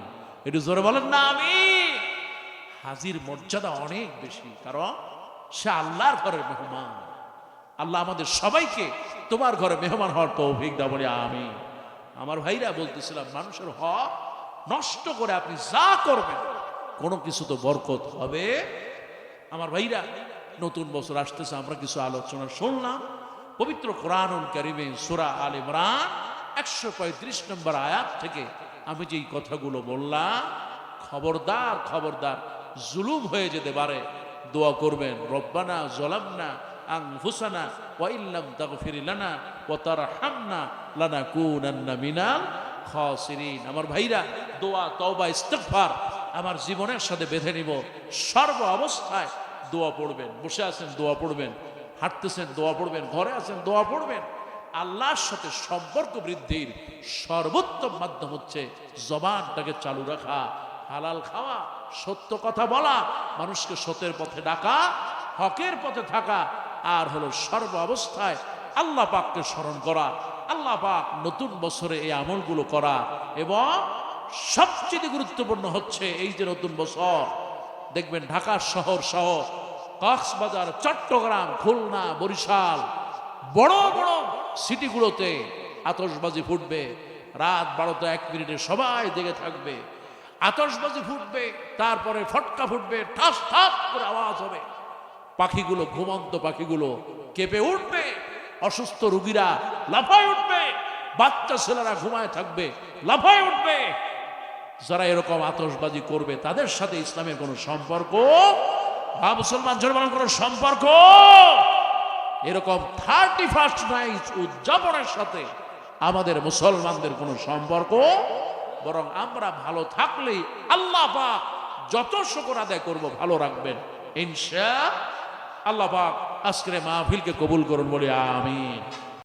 একটু জোরে বলেন না আমিন। হাজির মর্যাদা অনেক বেশি, কারণ সে আল্লাহর ঘরের মেহমান। আল্লাহ আমাদের সবাইকে তোমার ঘরে মেহমান হওয়ার তৌফিক দাও বলে আমিন। আমার ভাইরা বলতেছিলাম, মানুষের হক নষ্ট করে আপনি যা করবেন কোনো কিছু তো বরকত হবে। আমার ভাইরা, নতুন বছর আসতেছে, আমরা কিছু আলোচনা শুনলাম। পবিত্র কোরআনুল কারীমে সূরা আলে ইমরান 135 নম্বর আয়াত থেকে আমি যেই কথাগুলো বললাম, খবরদার, খবরদার জুলুম হয়ে যেতে পারে। দোয়া করবেন, রব্বানা যালামনা আনফুসানা ওয়া ইল্লাম তাগফির লানা ওয়া তারহামনা লানাকুনান্না মিনাল খাসিরিন। আমার ভাইরা, দোয়া, তওবা, ইস্তিগফার আমার জীবনের সাথে বেঁধে নিব। সর্ব অবস্থায় দোয়া পড়বেন। বসে আছেন দোয়া পড়বেন, হাঁটতেছেন দোয়া পড়বেন, ঘরে আছেন দোয়া পড়বেন। আল্লাহর সাথে সম্পর্ক বৃদ্ধির সর্বোত্তম মাধ্যম হচ্ছে জবানটাকে চালু রাখা, হালাল খাওয়া, সত্য কথা বলা, মানুষকে সত্যের পথে ডাকা, হকের পথে থাকা, আর হলো সর্ব অবস্থায় আল্লাহ পাককে স্মরণ করা। আল্লাহ পাক নতুন বছরে এই আমলগুলো করা। এবং সবচেয়ে গুরুত্বপূর্ণ হচ্ছে, এই যে নতুন বছর দেখবেন ঢাকা শহর সহ কক্সবাজার, চট্টগ্রাম, খুলনা, বরিশাল, বড় বড় সিটিগুলোতে আতশবাজি ফুটবে। রাত 12টা 1 মিনিটে সবাই জেগে থাকবে, আতশবাজি ফুটবে, তারপরে ফটকা ফুটবে, ঠাস ঠাস করে আওয়াজ হবে। পাখিগুলো, ঘুমন্ত পাখিগুলো কেঁপে উঠবে, অসুস্থ রোগীরা লাফায় উঠবে, বাচ্চা ছেলেরা ঘুমায় থাকবে, লাফায় উঠবে। যারা এরকম আতশবাজি করবে তাদের সাথে ইসলামের কোনো সম্পর্ক, বা মুসলমান জনগণের কোনো সম্পর্ক, এরকম 31st নাইট উদযাপনের সাথে আমাদের মুসলমানদের কোনো সম্পর্ক। বরং আমরা ভালো থাকলেই আল্লাহ পাক যত শুকর আদায় করব ভালো রাখবেন ইনশাআল্লাহ। আল্লাহ পাক আজকের মাহফিলকে কবুল করুন বলে আমিন।